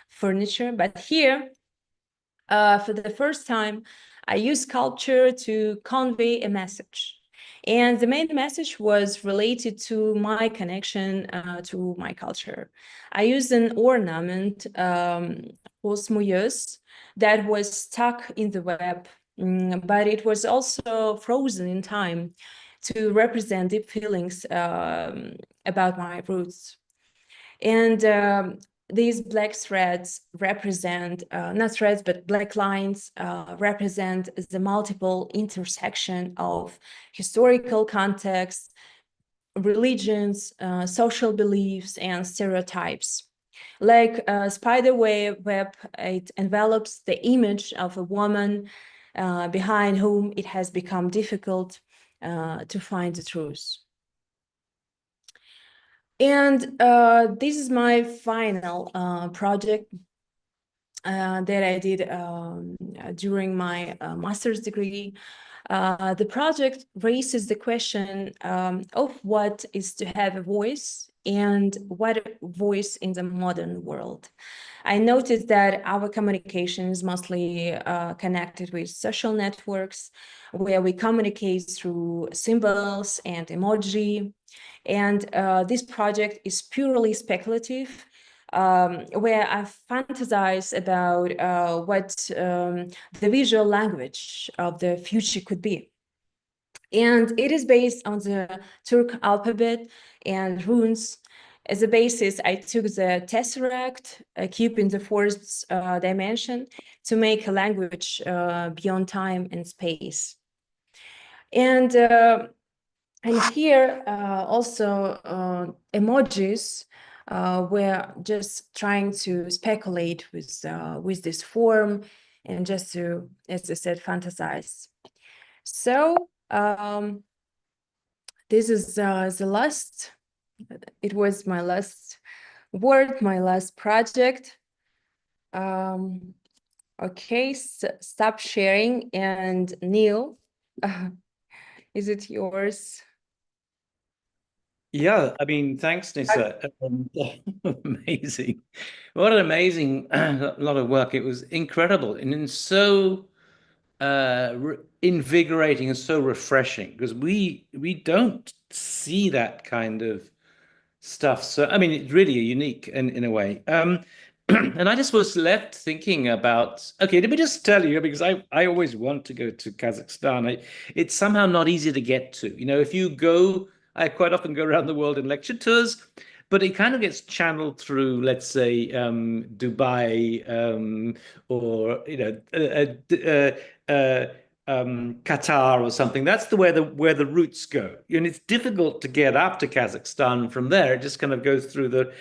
furniture. But here, for the first time, I used sculpture to convey a message. And the main message was related to my connection to my culture. I used an ornament, osmoyos, that was stuck in the web, but it was also frozen in time to represent deep feelings about my roots. And these black threads represent, not threads, but black lines represent the multiple intersection of historical context, religions, social beliefs, and stereotypes. Like a spider web, it envelops the image of a woman behind whom it has become difficult to find the truth. And this is my final project that I did during my master's degree. The project raises the question of what is to have a voice and what voice in the modern world. I noticed that our communication is mostly connected with social networks, where we communicate through symbols and emoji. And this project is purely speculative, where I fantasize about what the visual language of the future could be. And it is based on the Turk alphabet and runes. As a basis, I took the tesseract, a cube in the fourth dimension, to make a language beyond time and space. And here also emojis. We're just trying to speculate with this form and just to, as I said, fantasize. So this is the last. It was my last work, my last project. Okay, stop sharing. And Neil, is it yours? Yeah, I mean, thanks, Nissa. Amazing. What an amazing lot of work. It was incredible and so invigorating and so refreshing because we don't see that kind of stuff. So, I mean, it's really unique in a way. And I just was left thinking about, okay, let me just tell you, because I always want to go to Kazakhstan. It's somehow not easy to get to. You know, if you go, I quite often go around the world in lecture tours, but it kind of gets channeled through, let's say, Dubai, or, Qatar or something. That's the where the routes go, and it's difficult to get up to Kazakhstan from there. It just kind of goes through the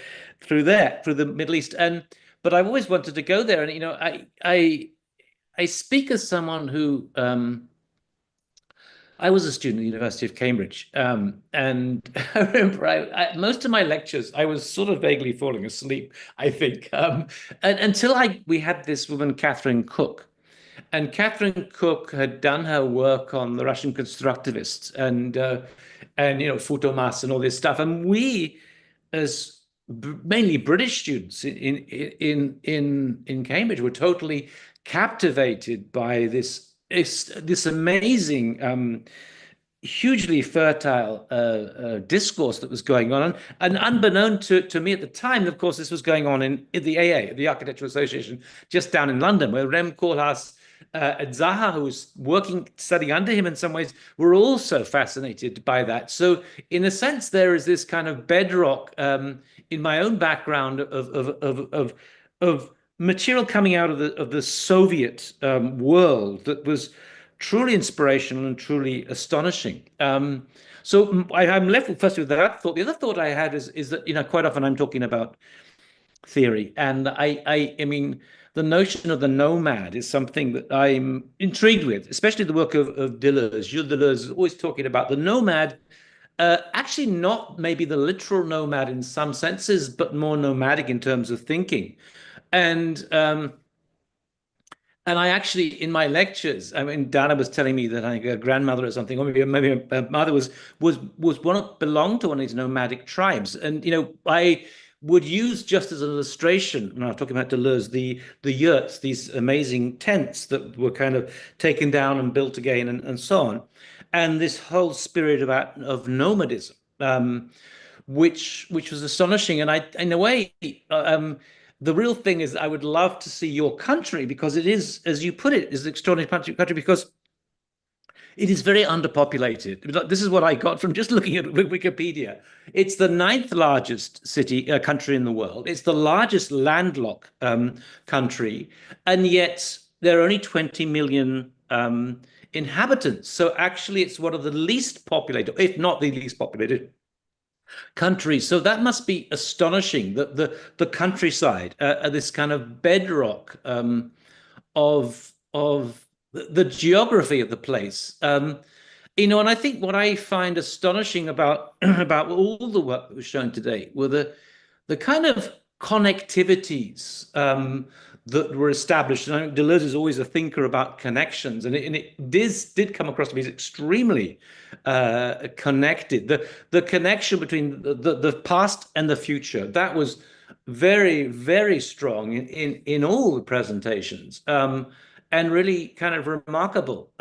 Middle East. And but I've always wanted to go there, and I speak as someone who I was a student at the University of Cambridge, and I remember most of my lectures I was sort of vaguely falling asleep, I think, until we had this woman Catherine Cook. And Catherine Cook had done her work on the Russian constructivists and Futomas and all this stuff. And we, as mainly British students in Cambridge, were totally captivated by this amazing, hugely fertile discourse that was going on. And unbeknown to me at the time, of course, this was going on in the AA, the Architectural Association, just down in London, where Rem Koolhaas and Zaha, who was studying under him in some ways, were also fascinated by that. So in a sense, there is this kind of bedrock in my own background of material coming out of the Soviet world that was truly inspirational and truly astonishing. So I'm left first with that thought. The other thought I had is that quite often I'm talking about theory, and I mean the notion of the nomad is something that I'm intrigued with, especially the work of Deleuze. Gilles Deleuze is always talking about the nomad. Actually, not maybe the literal nomad in some senses, but more nomadic in terms of thinking. And I actually, in my lectures, I mean, Dana was telling me that I think her grandmother or something, or maybe her mother belonged to one of these nomadic tribes. And I would use just as an illustration, when I was talking about Deleuze, the yurts, these amazing tents that were kind of taken down and built again, and so on, and this whole spirit of nomadism, which was astonishing. And in a way, the real thing is, I would love to see your country, because it is, as you put it, is an extraordinary country because it is very underpopulated. This is what I got from just looking at Wikipedia. It's the 9th largest country in the world. It's the largest landlocked country, and yet there are only 20 million inhabitants. So actually, it's one of the least populated, if not the least populated countries. So that must be astonishing. The countryside, this kind of bedrock of the geography of the place. And I think what I find astonishing about all the work that was shown today were the kind of connectivities that were established. And I think Deleuze is always a thinker about connections, and it did come across to me as extremely connected. The connection between the past and the future, that was very, very strong in all the presentations, and really kind of remarkable.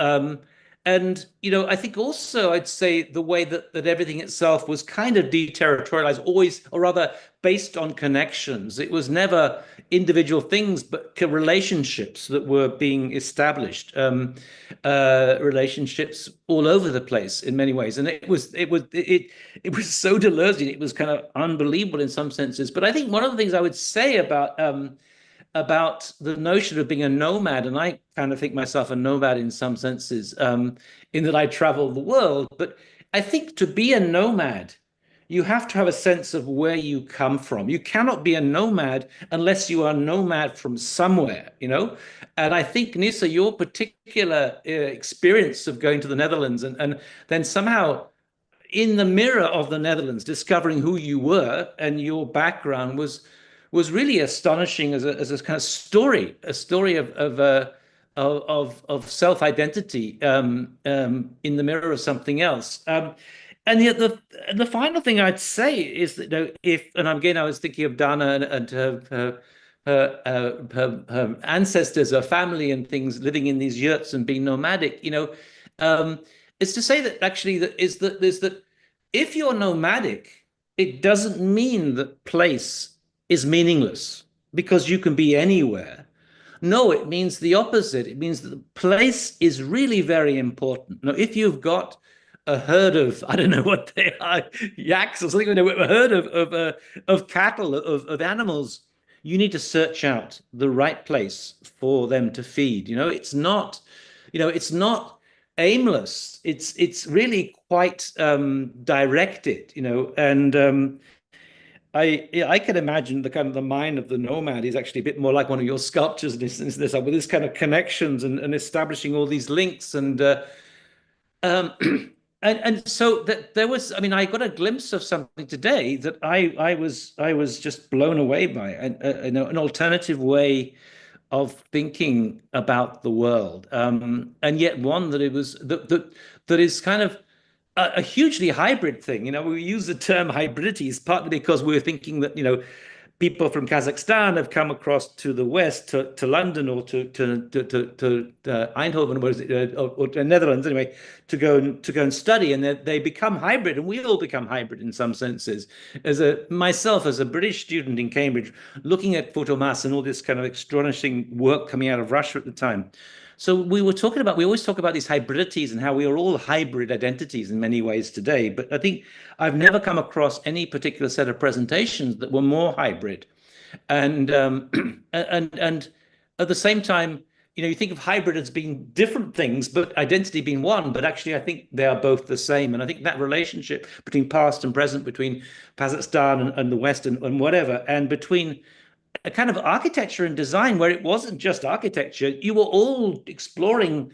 And I think also I'd say the way that everything itself was kind of deterritorialized, always, or rather based on connections. It was never individual things, but relationships that were being established, relationships all over the place in many ways. And it was so Deleuzean. It was kind of unbelievable in some senses. But I think one of the things I would say about the notion of being a nomad, and I kind of think myself a nomad in some senses, in that I travel the world. But I think to be a nomad, you have to have a sense of where you come from. You cannot be a nomad unless you are a nomad from somewhere, And I think, Nissa, your particular experience of going to the Netherlands and then somehow in the mirror of the Netherlands, discovering who you were and your background was really astonishing as a kind of story, a story of self-identity in the mirror of something else. and yet the final thing I'd say is that, you know, and again I was thinking of Dana and her ancestors, her family, and things, living in these yurts and being nomadic. You know, it's to say that actually that if you're nomadic, it doesn't mean that place is meaningless because you can be anywhere. No, it means the opposite. It means that the place is really very important. Now, if you've got a herd of, I don't know what they are, yaks or something, a herd of cattle, of animals, you need to search out the right place for them to feed. You know, it's not, it's not aimless. It's really quite directed, and I can imagine the kind of the mind of the nomad is actually a bit more like one of your sculptures in with this kind of connections and establishing all these links um, and so that there was, I mean, I got a glimpse of something today that I was just blown away by, an alternative way of thinking about the world, and yet one that it was that is kind of a hugely hybrid thing. You know, we use the term hybridities partly because we're thinking that, people from Kazakhstan have come across to the west, to London, or to Eindhoven, what is it, or Netherlands anyway, to go and study, and they become hybrid, and we all become hybrid in some senses. Myself as a British student in Cambridge, looking at photomass and all this kind of extraordinary work coming out of Russia at the time. So we always talk about these hybridities and how we are all hybrid identities in many ways today. But I think I've never come across any particular set of presentations that were more hybrid. And and at the same time, you think of hybrid as being different things, but identity being one. But actually, I think they are both the same. And I think that relationship between past and present, between Kazakhstan and the West and whatever, and between a kind of architecture and design where it wasn't just architecture, you were all exploring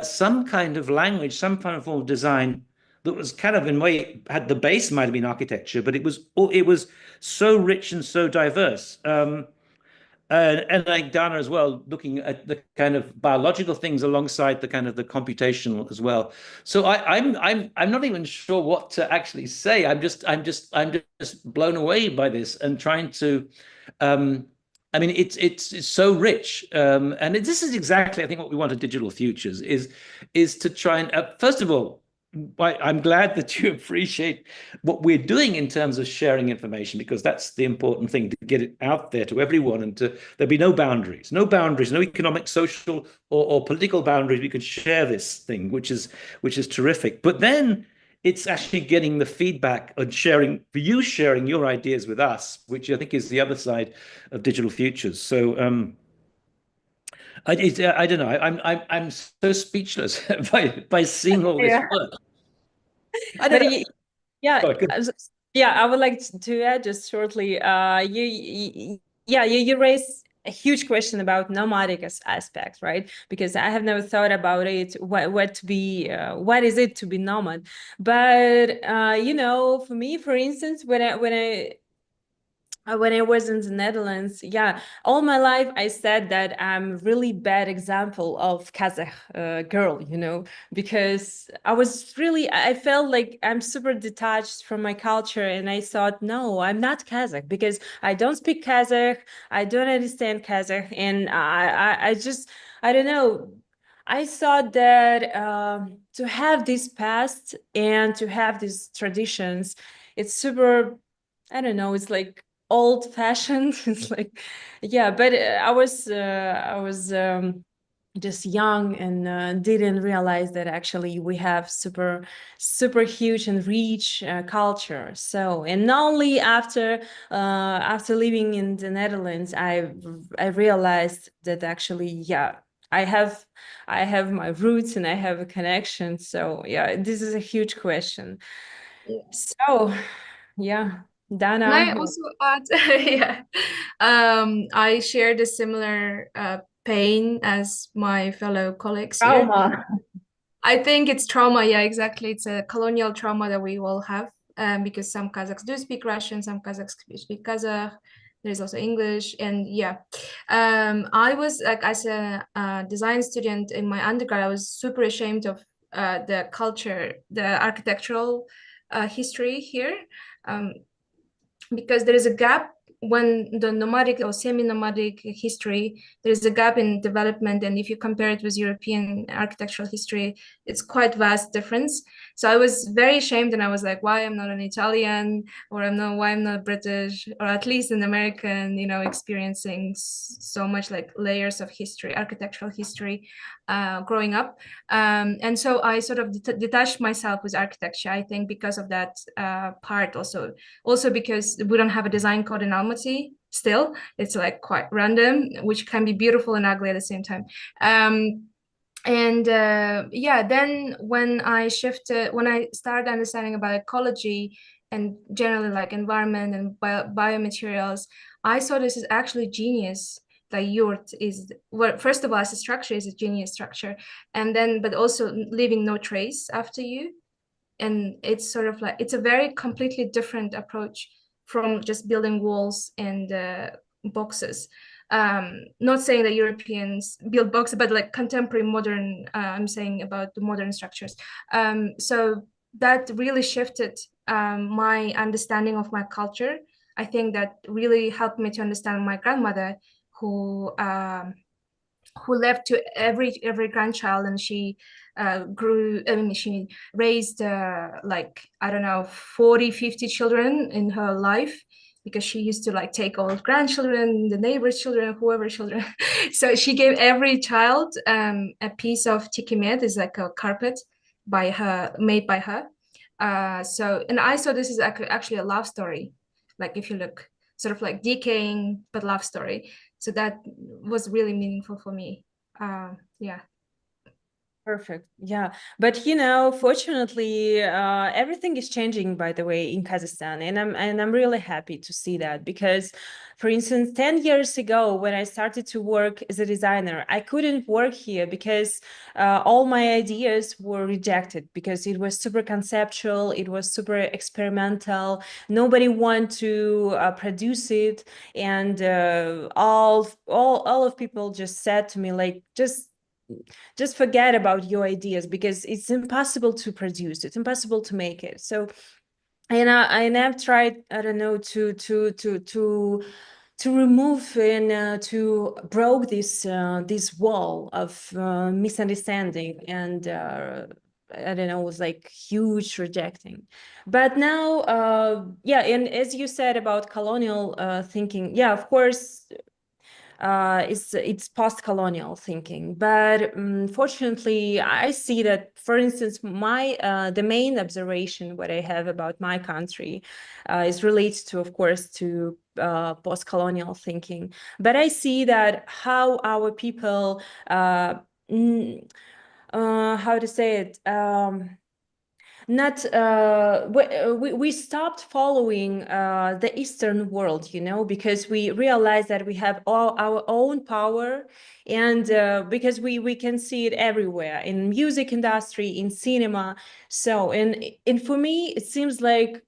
some kind of language, some kind of form of design that was kind of, in a way, had the base might have been architecture, but it was so rich and so diverse. And like Dana as well, looking at the kind of biological things alongside the kind of the computational as well. So I'm not even sure what to actually say. I'm just blown away by this and trying to. I mean, it's so rich, and this is exactly, I think, what we want at Digital Futures is to try and first of all, I'm glad that you appreciate what we're doing in terms of sharing information, because that's the important thing, to get it out there to everyone, and there'll be no boundaries, no economic, social, or political boundaries. We can share this thing, which is terrific. But then it's actually getting the feedback and sharing your ideas with us, which I think is the other side of Digital Futures. So I don't know. I'm so speechless by seeing all this work. I don't know. I would like to add just shortly. You raised a huge question about nomadic aspects, right? Because I have never thought about it. What is it to be nomad? But for me, for instance, when I was in the Netherlands, all my life I said that I'm a really bad example of Kazakh girl, because I felt like I'm super detached from my culture, and I thought, no, I'm not Kazakh because I don't speak Kazakh, I don't understand Kazakh, and I don't know. I thought that to have this past and to have these traditions, it's super, I don't know, it's like old-fashioned. It's like, but I was just young and didn't realize that actually we have super huge and rich culture. So, and not only after living in the Netherlands, I realized that actually, I have my roots and I have a connection. So this is a huge question. So Dana. Can I also add, I shared a similar pain as my fellow colleagues here. I think it's trauma. Yeah, exactly. It's a colonial trauma that we all have, because some Kazakhs do speak Russian, some Kazakhs speak Kazakh. There's also English, and I was like, as a design student in my undergrad, I was super ashamed of the culture, the architectural history here, because there is a gap when the nomadic or semi-nomadic history, there is a gap in development. And if you compare it with European architectural history, it's quite vast difference. So I was very ashamed, and I was like, why I'm not an Italian, or why I'm not British, or at least an American, experiencing so much like layers of history, architectural history, growing up. And so I sort of detached myself with architecture, I think, because of that part. Also because we don't have a design code in Almaty still. It's like quite random, which can be beautiful and ugly at the same time. Then when I started understanding about ecology and generally like environment and biomaterials, I saw this is actually genius. Like yurt is, well, first of all, as a structure, is a genius structure, and then but also leaving no trace after you. And it's sort of like, it's a very completely different approach from just building walls and boxes. Not saying that Europeans build boxes, but like contemporary modern, I'm saying about the modern structures. So that really shifted my understanding of my culture. I think that really helped me to understand my grandmother, who left to every grandchild, and she she raised like, I don't know, 40-50 children in her life, because she used to like take all grandchildren, the neighbors' children, whoever children. So she gave every child a piece of tikimet, is like a carpet made by her. And I saw this is actually a love story, like if you look, sort of like decaying but love story. So that was really meaningful for me. Yeah. Perfect. Yeah. But fortunately, everything is changing, by the way, in Kazakhstan. And I'm really happy to see that, because, for instance, 10 years ago, when I started to work as a designer, I couldn't work here because all my ideas were rejected, because it was super conceptual, it was super experimental. Nobody wanted to produce it. And all of people just said to me, like, just forget about your ideas, because it's impossible to produce, it's impossible to make it. So, and I've tried, I don't know, to remove and to broke this wall of misunderstanding, and I don't know, it was like huge rejecting. But now, and as you said about colonial thinking, of course, it's post-colonial thinking. But fortunately, I see that, for instance, the main observation what I have about my country is related to, of course, to post-colonial thinking. But I see that how our people, how to say it, we stopped following the Eastern world, because we realized that we have all our own power, and because we can see it everywhere, in music industry, in cinema. So, and for me, it seems like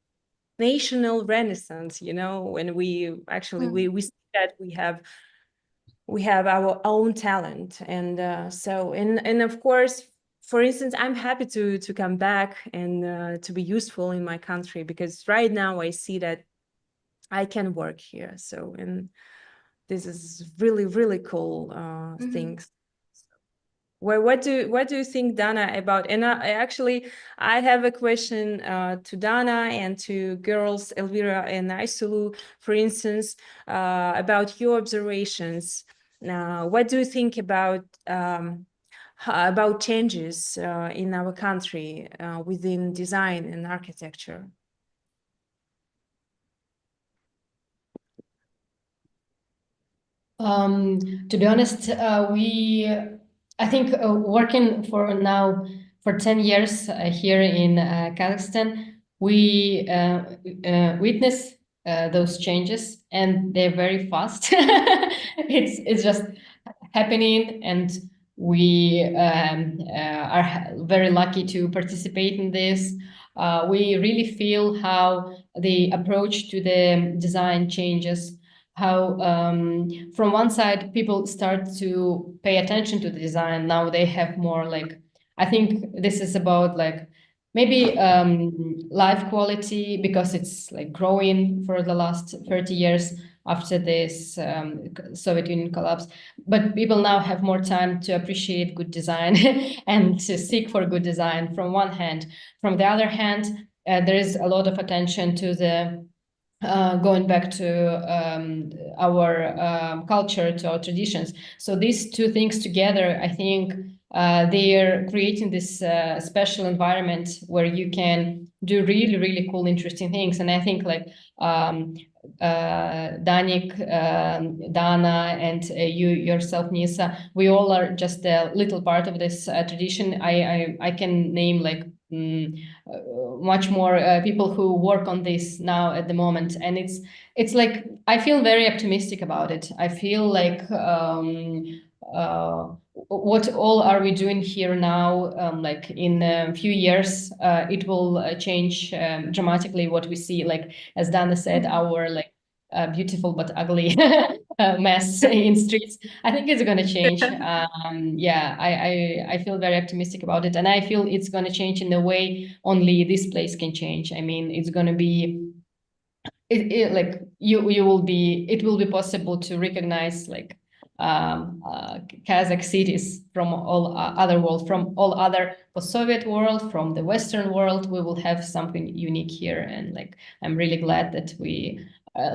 national renaissance, when we actually we see that we have our own talent. And so, and of course, for instance, I'm happy to come back and to be useful in my country, because right now I see that I can work here. So, and this is really, really cool things. Well, what do you think, Dana, about? And I have a question to Dana and to girls Elvira and Aysulu, for instance, about your observations. What do you think about changes in our country within design and architecture? To be honest, I think working for 10 years here in Kazakhstan, we witness those changes, and they're very fast. It's just happening, and we are very lucky to participate in this. We really feel how the approach to the design changes, how from one side people start to pay attention to the design. Now they have more, like, I think this is about like maybe life quality, because it's like growing for the last 30 years after this Soviet Union collapse. But people now have more time to appreciate good design and to seek for good design from one hand. From the other hand, there is a lot of attention to the going back to our culture, to our traditions. So these two things together, I think they are creating this special environment where you can do really, really cool, interesting things. And I think like Danik, Dana, and you yourself, Nissa, we all are just a little part of this tradition. I can name like much more people who work on this now at the moment, and it's like I feel very optimistic about it. I feel like what all are we doing here now? Like in a few years, it will change dramatically what we see. Like as Dana said, our like beautiful but ugly mess in streets. I think it's going to change. Yeah, I feel very optimistic about it, and I feel it's going to change in a way only this place can change. I mean, it's going to be like it will be possible to recognize like Kazakh cities from all other world, from all other post-Soviet world, from the Western world. We will have something unique here, and like I'm really glad that we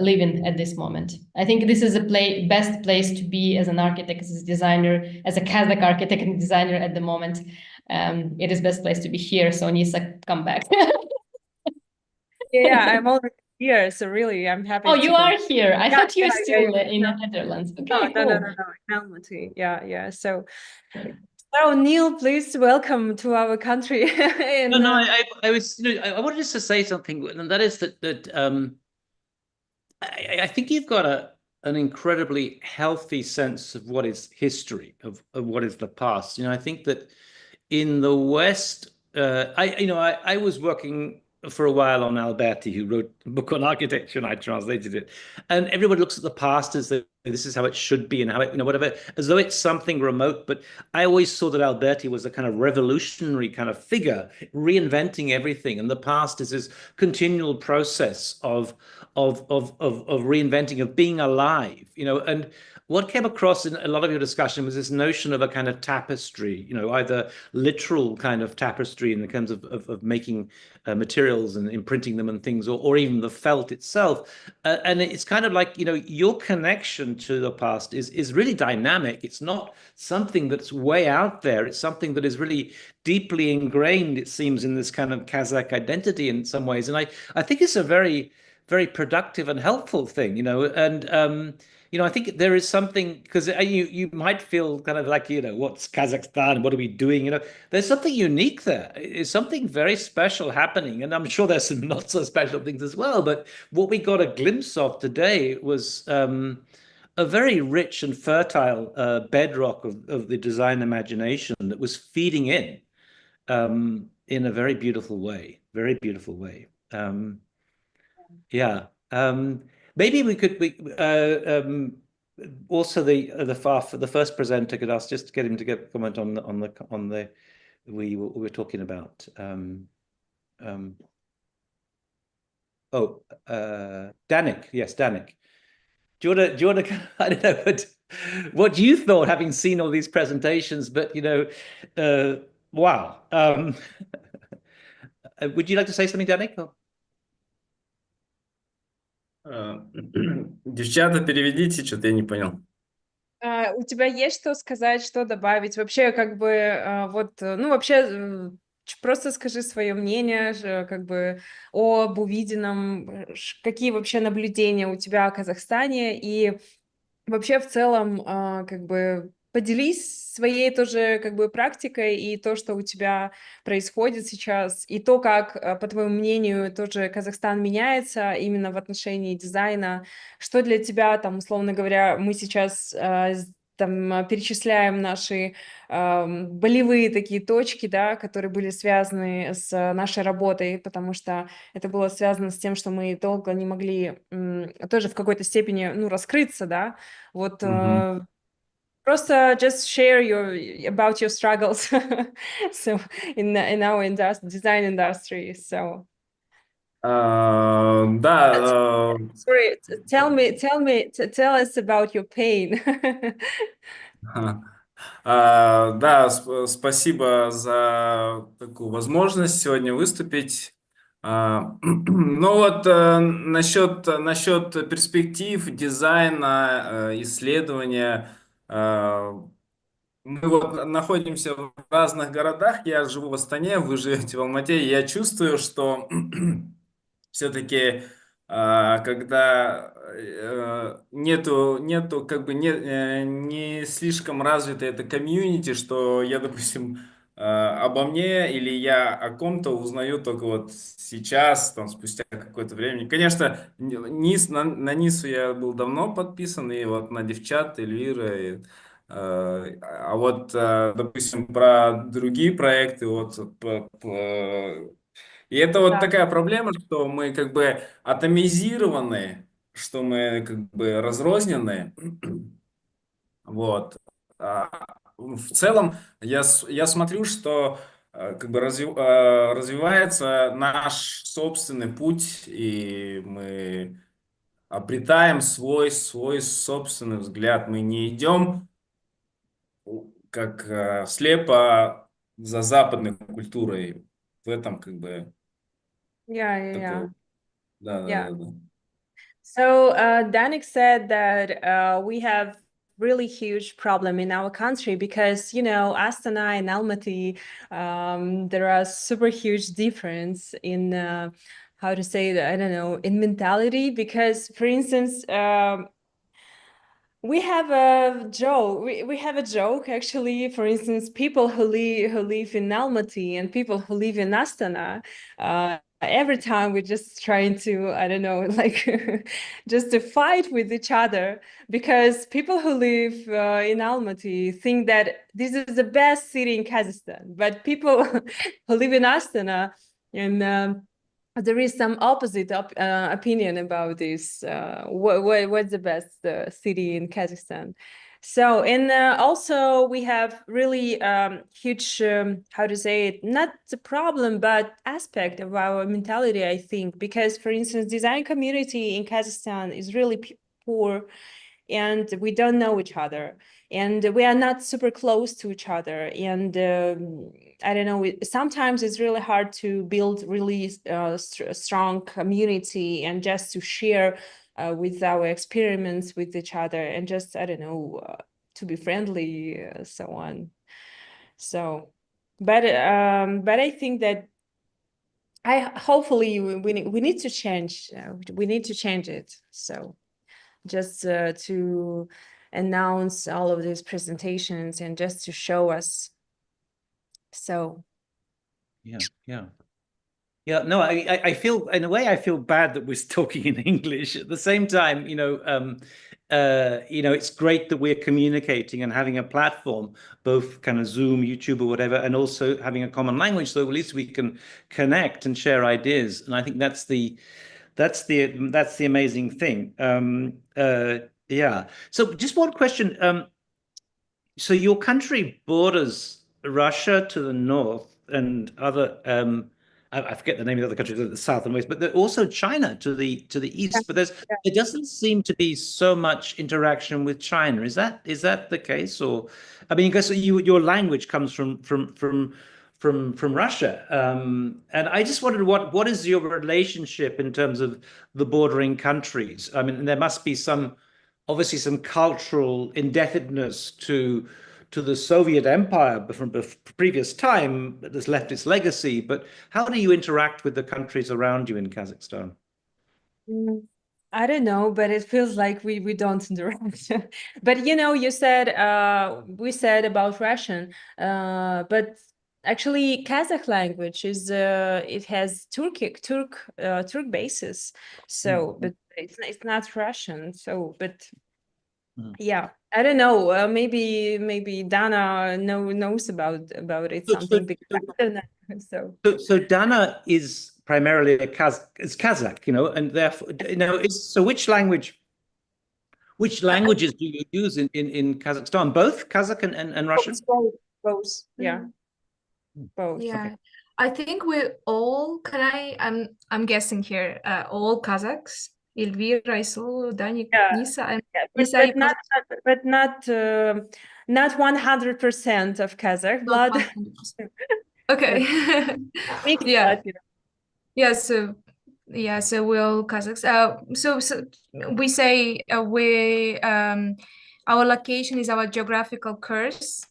live in at this moment. I think this is a best place to be as an architect, as a designer, as a Kazakh architect and designer at the moment. It is best place to be here. So Nissa, come back. Yeah, I'm already here, so really, I'm happy. Oh, you are here. I thought you were yeah, still in the Netherlands. Okay, cool. No, in Almaty. Yeah. So Neil, please welcome to our country. And, No, I was, I wanted just to say something, and that is that I think you've got an incredibly healthy sense of what is history, of what is the past. I think that in the West, I was working for a while on Alberti, who wrote a book on architecture, and I translated it. And everybody looks at the past as though this is how it should be and how it, whatever, as though it's something remote. But I always saw that Alberti was a kind of revolutionary kind of figure, reinventing everything. And the past is this continual process of reinventing, of being alive, and what came across in a lot of your discussion was this notion of a kind of tapestry, either literal kind of tapestry in terms of making materials and imprinting them and things, or even the felt itself. And it's kind of like, your connection to the past is really dynamic. It's not something that's way out there. It's something that is really deeply ingrained, it seems, in this kind of Kazakh identity in some ways. And I think it's a very, very productive and helpful thing, and I think there is something, because you might feel kind of like, what's Kazakhstan? What are we doing? There's something unique there. It's something very special happening. And I'm sure there's some not so special things as well. But what we got a glimpse of today was a very rich and fertile bedrock of the design imagination that was feeding in a very beautiful way. Very beautiful way. Yeah. Maybe we could also the first presenter could ask, just to get him to comment on the we were talking about. Danik. Yes, Danik. Do you want to I don't know what you thought, having seen all these presentations, but wow. Would you like to say something, Danik? Or? Девчата, переведите, что-то я не понял. У тебя есть что сказать, что добавить? Вообще, как бы, вообще, просто скажи свое мнение, как бы, об увиденном, какие вообще наблюдения у тебя о Казахстане, и вообще в целом, как бы, поделись своей тоже, как бы, практикой и то, что у тебя происходит сейчас, и то, как, по твоему мнению, тоже Казахстан меняется именно в отношении дизайна. Что для тебя, там, условно говоря, мы сейчас там перечисляем наши болевые такие точки, да, которые были связаны с нашей работой, потому что это было связано с тем, что мы долго не могли тоже в какой-то степени, раскрыться, да, вот. Просто just share about your struggles. So in our design industry. So Да, sorry, tell us about your pain. да, спасибо за такую возможность сегодня выступить. Ну вот насчет перспектив, дизайна, исследования. Мы вот находимся в разных городах. Я живу в Астане, вы живете в Алмате. И я чувствую, что все-таки, когда нету как бы не слишком развито это комьюнити, что я, допустим, обо мне или я о ком-то узнаю только вот сейчас, там, спустя какое-то время. Конечно, на Нису я был давно подписан, и вот на девчат, Эльвира, а вот, допустим, про другие проекты, вот, и это вот Да. такая проблема, что мы как бы атомизированы, что мы как бы разрознены. Вот. А в целом я смотрю, что как бы развивается наш собственный путь, и мы обретаем свой собственный взгляд. Мы не идем как слепо за западной культурой. В этом как бы Yeah. такое. Да, да, Yeah. да, да. So Danik said that we have really huge problem in our country because, you know, Astana and Almaty, there are super huge difference in how to say that, I don't know, in mentality. Because, for instance, we have a joke. We have a joke actually. For instance, people who live in Almaty and people who live in Astana. Every time we're just trying to, I don't know, like just to fight with each other, because people who live in Almaty think that this is the best city in Kazakhstan, but people who live in Astana and there is some opposite opinion about this. What's the best city in Kazakhstan? So, and also we have really huge, how to say it, not the problem, but aspect of our mentality, I think, because, for instance, design community in Kazakhstan is really poor, and we don't know each other, and we are not super close to each other, and I don't know, sometimes it's really hard to build really strong community and just to share with our experiments with each other, and just, I don't know, to be friendly, so on. So, but I think that hopefully we need to change. We need to change it. So just to announce all of these presentations and just to show us. So yeah, no, I feel, in a way, I feel bad that we're talking in English. At the same time, it's great that we're communicating and having a platform, both kind of Zoom, YouTube, or whatever, and also having a common language, so at least we can connect and share ideas. And I think that's the amazing thing. Yeah. So just one question. So your country borders Russia to the north and other I forget the name of the other countries at the south and west, but also China to the east. But there doesn't seem to be so much interaction with China. Is that the case? Or I mean, I guess your language comes from Russia, and I just wondered what is your relationship in terms of the bordering countries? I mean, there must be obviously some cultural indebtedness to the Soviet Empire from the previous time that has left its legacy. But how do you interact with the countries around you in Kazakhstan? I don't know, but it feels like we don't interact. But you said we said about Russian, but actually Kazakh language is it has Turk basis. So, but it's not Russian. So, but yeah, I don't know. Maybe Dana knows about it something, because I don't know. So Dana is primarily Kazakh, and therefore, so which language Which languages do you use in Kazakhstan? Both Kazakh and Russian? Both. Yeah. Both. Yeah. Okay. I think we all, I'm guessing here, all Kazakhs, Elvira, Isul, Danik, Yeah. Nissa, and Yeah, Nissa, but not 100% of Kazakh blood. 100%. Okay. Mixed Yeah. blood, you know. Yeah, so we're all Kazakhs. So we say our location is our geographical curse,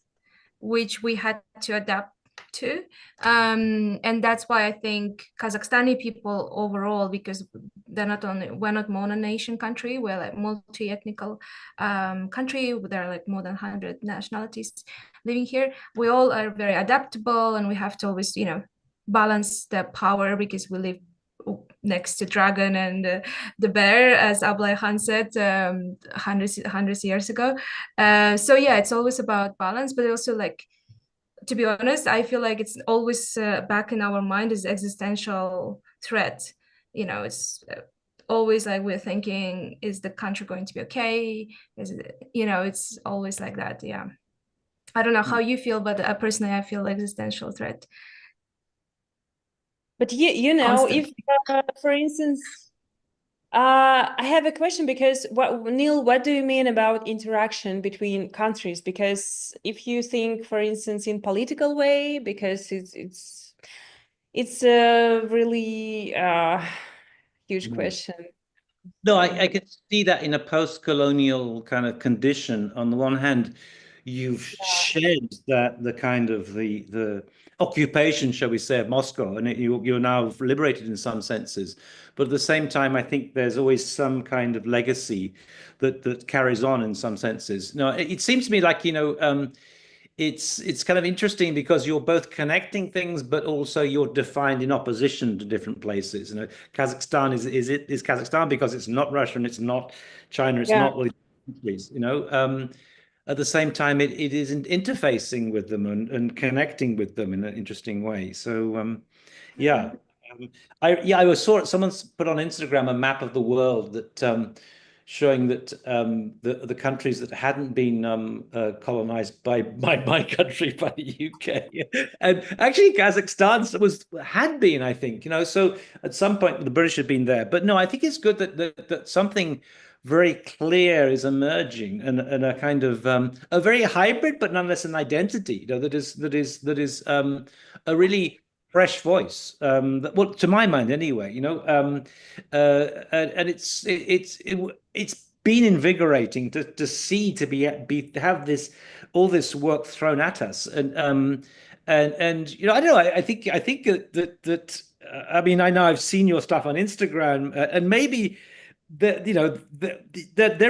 which we had to adapt to, and that's why I think Kazakhstani people overall, because we're not mononation country, we're like multi-ethnic country. There are like more than 100 nationalities living here. We all are very adaptable, and we have to always, balance the power, because we live next to dragon and the bear, as Ablai Khan said hundreds years ago. So yeah, it's always about balance, but also, like, to be honest, I feel like it's always back in our mind as existential threat. It's always like we're thinking, is the country going to be okay? Is it, it's always like that. Yeah. I don't know how you feel, but personally, I feel existential threat. But if, for instance, I have a question, because Neil, what do you mean about interaction between countries? Because if you think, for instance, in political way, because it's a really huge question. No, I can see that in a post-colonial kind of condition. On the one hand, you've shed the kind of the occupation, shall we say, of Moscow, and you're now liberated in some senses. But at the same time, I think there's always some kind of legacy that carries on in some senses. No, it seems to me like, it's kind of interesting, because you're both connecting things, but also you're defined in opposition to different places. Kazakhstan is Kazakhstan because it's not Russia and it's not China, it's not all these countries. At the same time, it isn't interfacing with them and connecting with them in an interesting way. So I saw someone's put on Instagram a map of the world that showing that the countries that hadn't been colonized by my country, by the UK, and actually Kazakhstan had been, I think, so at some point the British had been there. But no, I think it's good that something very clear is emerging, and a kind of a very hybrid, but nonetheless an identity, that is a really fresh voice, well, to my mind anyway, and it's been invigorating to see, to have all this work thrown at us, and I don't know, I think that I mean, I know I've seen your stuff on Instagram, and maybe there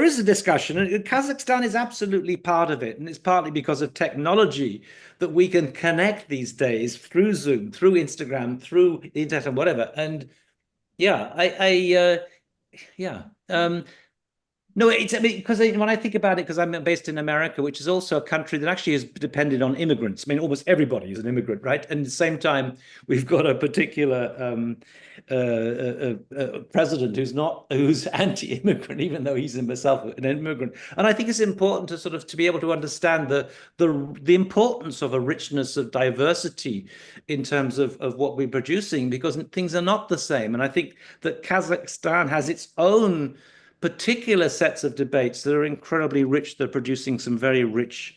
is a discussion, and Kazakhstan is absolutely part of it, and it's partly because of technology that we can connect these days through Zoom, through Instagram, through the internet, and whatever. And no, because when I think about it, because I'm based in America, which is also a country that actually is dependent on immigrants. I mean, almost everybody is an immigrant, right? And at the same time, we've got a particular president who's anti-immigrant, even though he's himself an immigrant. And I think it's important to sort of to be able to understand the importance of a richness of diversity in terms of what we're producing, because things are not the same. And I think that Kazakhstan has its own particular sets of debates that are incredibly rich. They're producing some very rich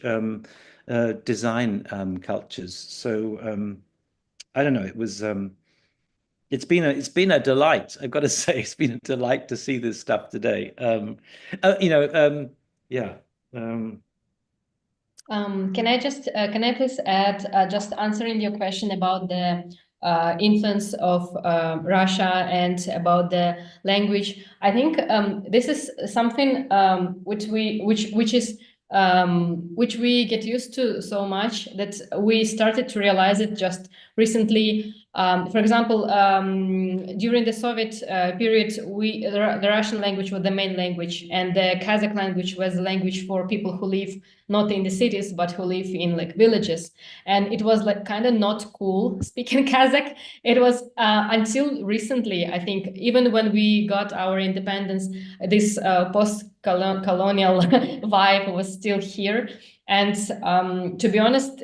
design cultures. So I don't know. It's been a delight. I've got to say, it's been a delight to see this stuff today. Yeah. Can I please add, just answering your question about the influence of Russia and about the language? I think this is something which we get used to so much that we started to realize it just recently. For example, during the Soviet period, the Russian language was the main language, and the Kazakh language was the language for people who live not in the cities, but who live in like villages. And it was like kind of not cool speaking Kazakh. It was until recently, I think, even when we got our independence, this post-colonial vibe was still here. And to be honest,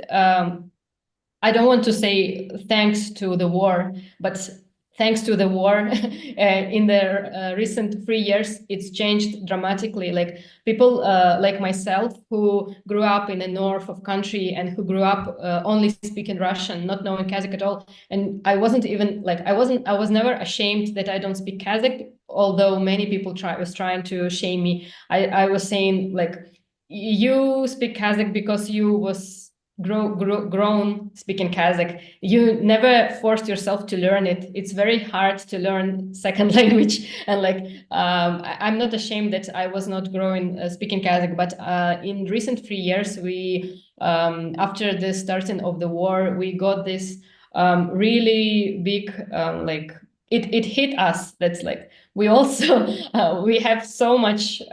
I don't want to say thanks to the war, but thanks to the war, in the recent 3 years, it's changed dramatically. Like people like myself who grew up in the north of country and who grew up only speaking Russian, not knowing Kazakh at all. And I wasn't even like, I was never ashamed that I don't speak Kazakh, although many people was trying to shame me. I was saying like, you speak Kazakh because you was grown speaking Kazakh. You never forced yourself to learn it. It's very hard to learn second language. And like, I'm not ashamed that I was not growing speaking Kazakh, but in recent 3 years, we, after the starting of the war, we got this really big, like, it hit us. That's like, we also, we have so much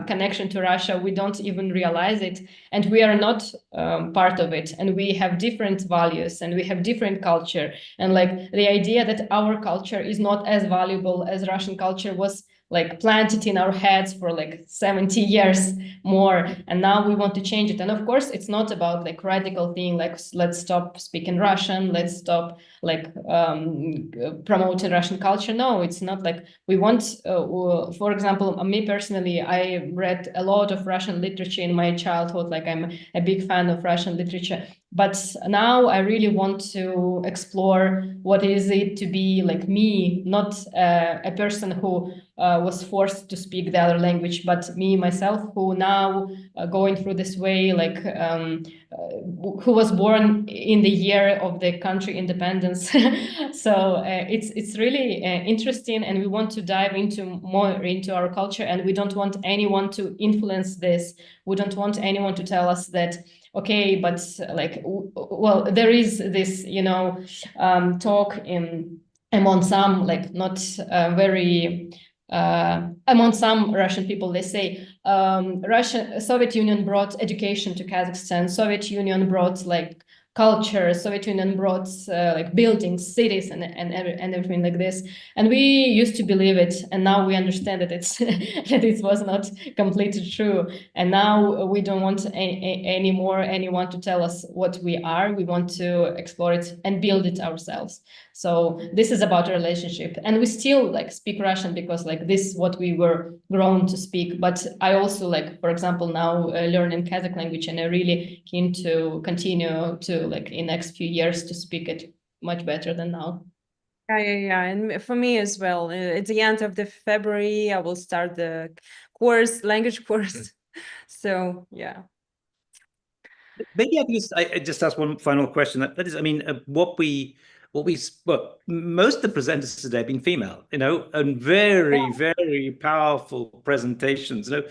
connection to Russia, we don't even realize it. And we are not part of it. And we have different values and we have different culture. And like the idea that our culture is not as valuable as Russian culture was like planted in our heads for like 70 years more. And now we want to change it. And of course, it's not about like radical thing, like let's stop speaking Russian, let's stop like promoting Russian culture. No, it's not like we want, for example, me personally, I read a lot of Russian literature in my childhood, like I'm a big fan of Russian literature. But now I really want to explore what is it to be like me, not a person who was forced to speak the other language, but me, myself, who now going through this way, like who was born in the year of the country independence. So it's really interesting, and we want to dive more into our culture, and we don't want anyone to influence this. We don't want anyone to tell us that, okay, but like, well, there is this, you know, talk among some, like not very, among some Russian people, they say Soviet Union brought education to Kazakhstan, Soviet Union brought like culture, Soviet Union brought like buildings, cities, and everything like this. And we used to believe it, and now we understand that it's that it was not completely true. And now we don't want anyone to tell us what we are. We want to explore it and build it ourselves. So this is about a relationship, and we still like speak Russian because like this is what we were grown to speak. But I also like, for example, now learning Kazakh language, and I'm really keen to continue to like in next few years to speak it much better than now. Yeah. And for me as well, at the end of the February, I will start the language course. So yeah. Maybe I just ask one final question. That is, I mean, well, most of the presenters today have been female, you know, and very powerful presentations. You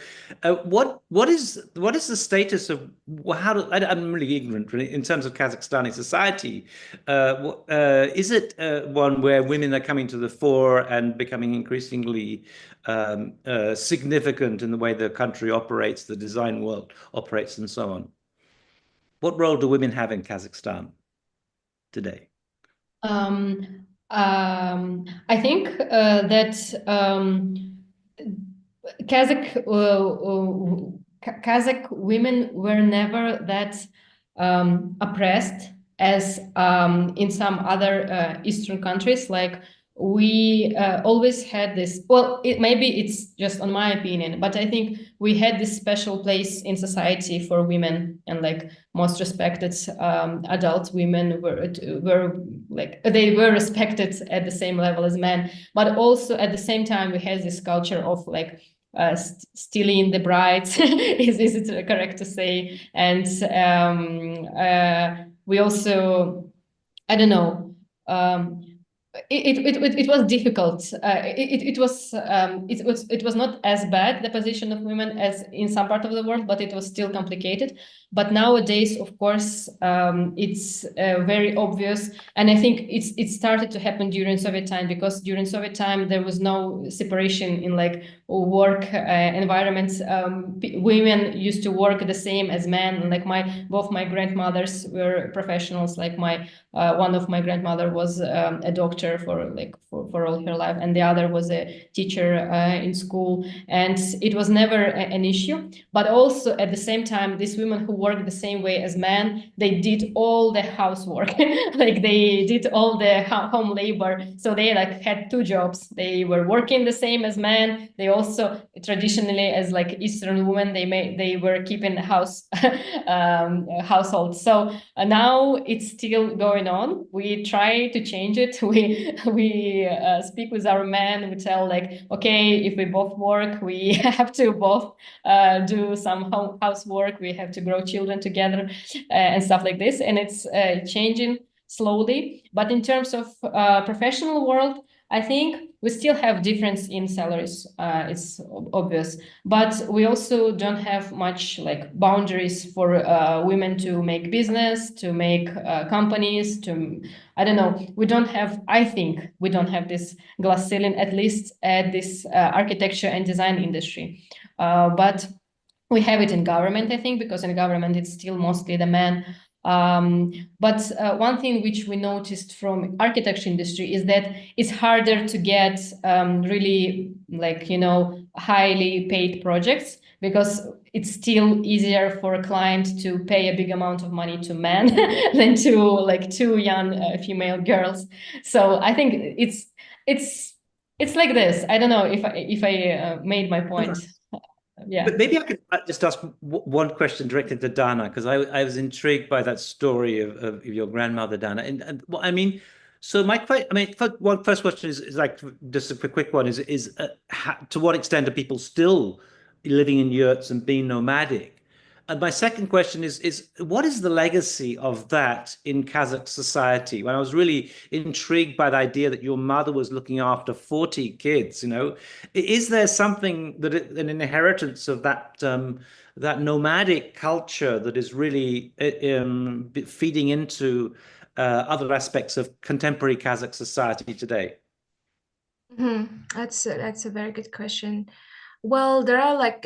know, what is the status of I'm really ignorant in terms of Kazakhstani society. Is it one where women are coming to the fore and becoming increasingly significant in the way the country operates, the design world operates, and so on? What role do women have in Kazakhstan today? I think that Kazakh women were never that oppressed as in some other Eastern countries. Like we always had this, well, maybe it's just on my opinion, but I think we had this special place in society for women, and like most respected adult women were like, they were respected at the same level as men. But also at the same time, we had this culture of like stealing the brides, is it correct to say? And we also, I don't know, it was difficult. It was not as bad, the position of women, as in some part of the world, but it was still complicated. But nowadays, of course, it's very obvious, and I think it started to happen during Soviet time, because during Soviet time there was no separation in like work environments. Women used to work the same as men. Like both my grandmothers were professionals. Like one of my grandmother was a doctor for all her life, and the other was a teacher in school, and it was never an issue. But also at the same time, these women who worked the same way as men, they did all the housework. Like they did all the home labor, so they like had two jobs. They were working the same as men. They also traditionally, as like Eastern women, they were keeping the household. So now it's still going on. We try to change it. We speak with our men. We tell like, okay, if we both work, we have to both do some housework. We have to grow children together and stuff like this. And it's changing slowly. But in terms of professional world, I think we still have difference in salaries. It's obvious, but we also don't have much like boundaries for women to make business, to make companies, to, I don't know. I think we don't have this glass ceiling, at least at this architecture and design industry. But we have it in government, I think, because in government it's still mostly the men. But one thing which we noticed from architecture industry is that it's harder to get really like, highly paid projects, because it's still easier for a client to pay a big amount of money to men than to like two young female girls. So I think it's like this. I don't know if I made my point. Yeah. But maybe I could just ask one question directly to Dana, because I was intrigued by that story of your grandmother, Dana. And well, I mean, so first question is like just a quick one is to what extent are people still living in yurts and being nomadic? And my second question is what is the legacy of that in Kazakh society? When I was really intrigued by the idea that your mother was looking after 40 kids, is there something an inheritance of that that nomadic culture that is really feeding into other aspects of contemporary Kazakh society today? That's a very good question. Well, there are like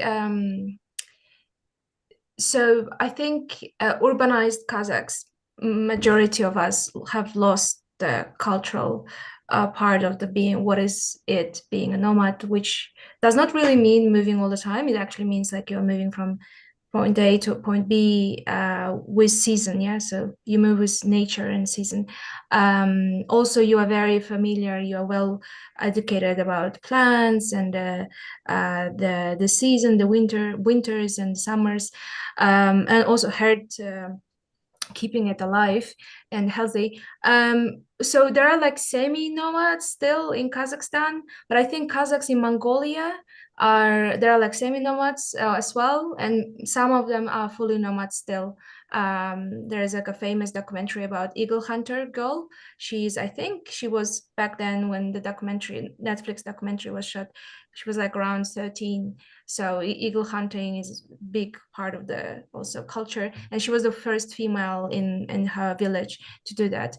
so I think urbanized Kazakhs, majority of us have lost the cultural part of what is it being a nomad, which does not really mean moving all the time. It actually means like you're moving from point A to point B with season, yeah. So you move with nature and season. Also, you are very familiar. You are well educated about plants and the season, the winters and summers, and also heard keeping it alive and healthy. So there are like semi-nomads still in Kazakhstan, but I think Kazakhs in Mongolia there are like semi-nomads as well, and some of them are fully nomads still. There is like a famous documentary about eagle hunter girl. I think she was back then when the Netflix documentary was shot, she was like around 13. So eagle hunting is a big part of the also culture, and she was the first female in her village to do that.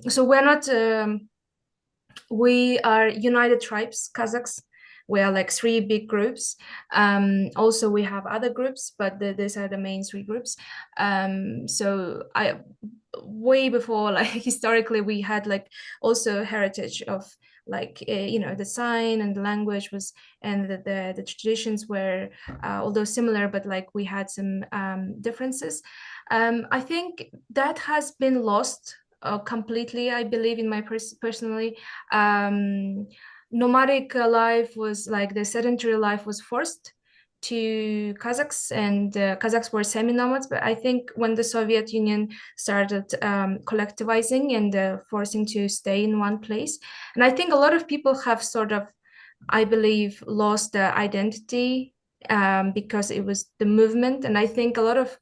So we're not we are United Tribes Kazakhs. We are like 3 big groups. Also, we have other groups, but these are the main 3 groups. So way before, like historically, we had like also heritage of like the sign and the language was, and the traditions were although similar, but like we had some differences. I think that has been lost completely, I believe, in my personally. Nomadic life was like the sedentary life was forced to Kazakhs, and Kazakhs were semi-nomads. But I think when the Soviet Union started collectivizing and forcing to stay in one place, and I think a lot of people have sort of, I believe, lost their identity because it was the movement. And I think a lot of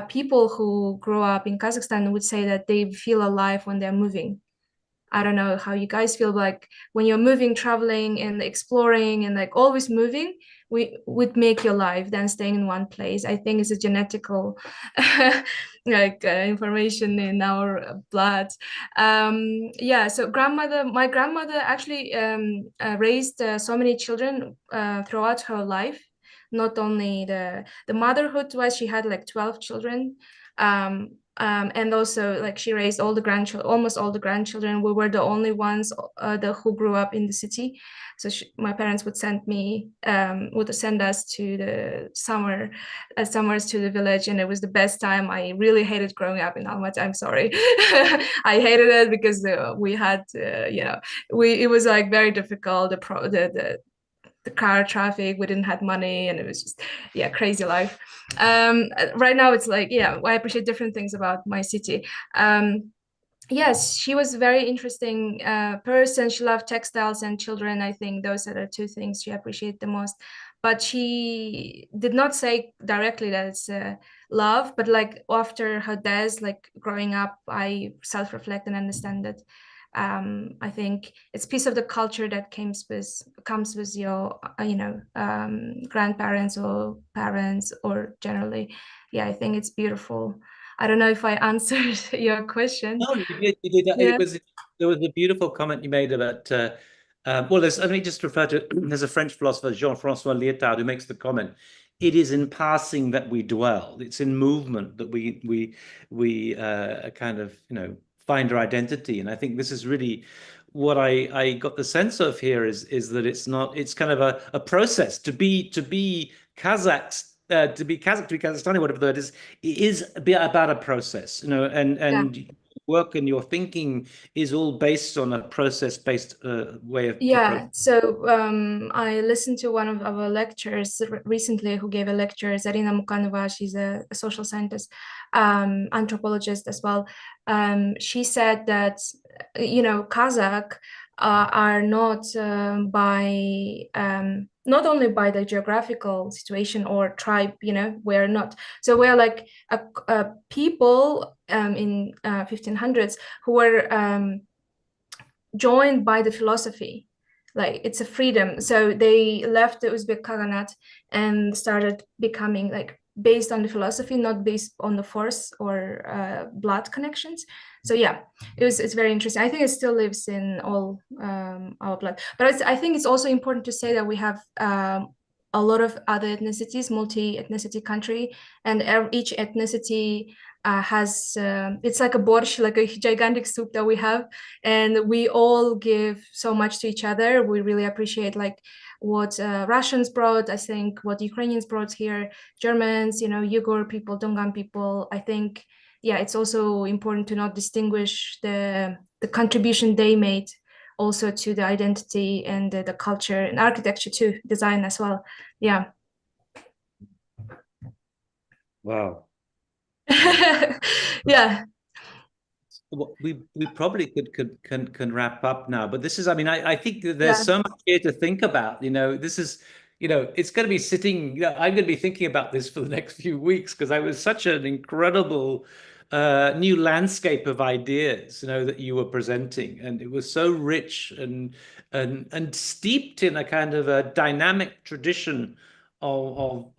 people who grow up in Kazakhstan would say that they feel alive when they're moving. I don't know how you guys feel, like when you're moving, traveling and exploring and like always moving, would make your life than staying in one place. I think it's a genetical information in our blood. Yeah, so my grandmother actually raised so many children throughout her life. Not only the motherhood wise, she had like 12 children. And also like she raised all the grandchildren, almost all the grandchildren. We were the only ones who grew up in the city. So my parents would send us to the summers to the village, and it was the best time. I really hated growing up in Almaty. I'm sorry. I hated it because we had, it was like very difficult. The car traffic, we didn't have money, and it was just crazy life. Right now it's like I appreciate different things about my city. Yes, she was a very interesting person. She loved textiles and children. I think those are the two things she appreciated the most. But she did not say directly that it's love, but like after her death, like growing up, I self-reflect and understand that I think it's piece of the culture that comes with your grandparents or parents, or generally. I think it's beautiful. I don't know if I answered your question. No, you did. Yeah. There was a beautiful comment you made about well, let me just refer to, there's a French philosopher, Jean-François Lyotard, who makes the comment, it is in passing that we dwell. It's in movement that we kind of, find our identity. And I think this is really what I got the sense of here is that it's kind of a process to be Kazakhs, to be Kazakhstani, whatever the word is about a process, and work and your thinking is all based on a process-based way of So I listened to one of our lecturers recently who gave a lecture, Zarina Mukanova. She's a social scientist, anthropologist as well. She said that Kazakh are not not only by the geographical situation or tribe, we're not. So we're like a people in 1500s who were joined by the philosophy. Like it's a freedom. So they left the Uzbek Khaganate and started becoming like based on the philosophy, not based on the force or blood connections. So it's very interesting. I think it still lives in all our blood. But I think it's also important to say that we have a lot of other ethnicities, multi-ethnicity country, and each ethnicity has it's like a borscht, like a gigantic soup that we have, and we all give so much to each other. We really appreciate like what Russians brought, I think what Ukrainians brought here, Germans, Uyghur people, Dongan people. I think it's also important to not distinguish the contribution they made also to the identity and the culture and architecture too, design as well. Wow. We probably can wrap up now, but this is, I think that there's so much here to think about. This is, it's going to be sitting. I'm going to be thinking about this for the next few weeks, because I was such an incredible new landscape of ideas, that you were presenting, and it was so rich and steeped in a kind of a dynamic tradition of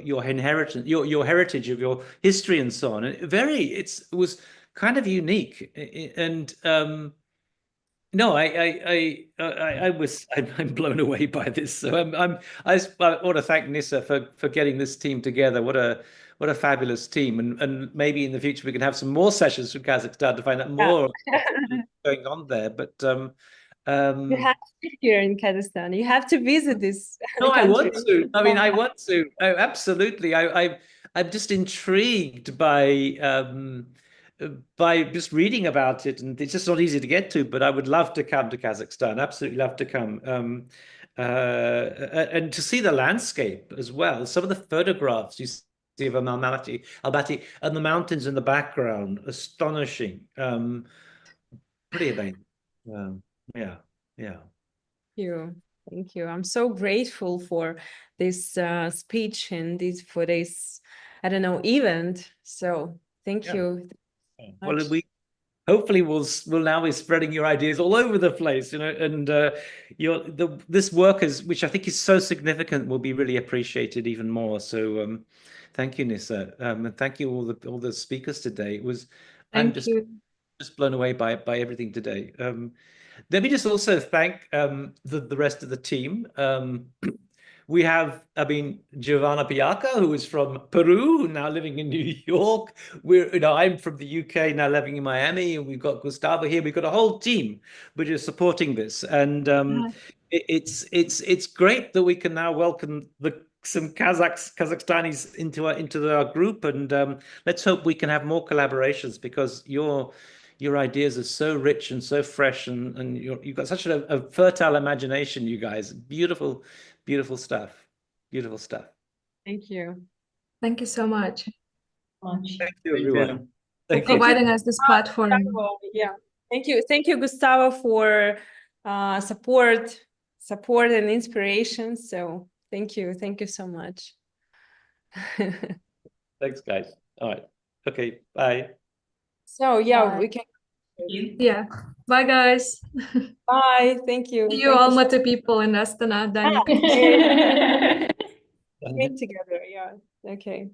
your inheritance, your heritage, of your history, and so on. And it was kind of unique, and no, I'm blown away by this. So I want to thank Nissa for getting this team together. What a fabulous team, and maybe in the future we can have some more sessions from Kazakhstan to find out more going on there. But you have to be here in Kazakhstan. You have to visit this. No, country. I want to. I want to. Oh, absolutely. I'm just intrigued by just reading about it, and it's just not easy to get to, but I would love to come to Kazakhstan, absolutely love to come, and to see the landscape as well. Some of the photographs you see of Almaty and the mountains in the background, astonishing, pretty amazing. Thank you. I'm so grateful for this speech and for this, I don't know, event. So thank you. Well, we hopefully we'll now be spreading your ideas all over the place, and this work which I think is so significant, will be really appreciated even more. So thank you, Nissa, and thank you all the speakers today. I'm just blown away by everything today. Let me just also thank the rest of the team. We have, Giovanna Piaca, who is from Peru, now living in New York. I'm from the UK, now living in Miami, and we've got Gustavo here. We've got a whole team which is supporting this, and it's great that we can now welcome some Kazakhstanis into our group, and let's hope we can have more collaborations, because your ideas are so rich and so fresh, and you've got such a fertile imagination, you guys. Beautiful stuff. Beautiful stuff. Thank you. Thank you so much. Thank you, everyone. For providing us this platform. Yeah. Thank you, Gustavo, for support and inspiration. So thank you so much. Thanks, guys. All right. Okay. Bye. So yeah, Bye. we can. Yeah. Bye, guys. Bye. Thank you. See you Almaty people in Astana, Danik. Together. Yeah. Okay.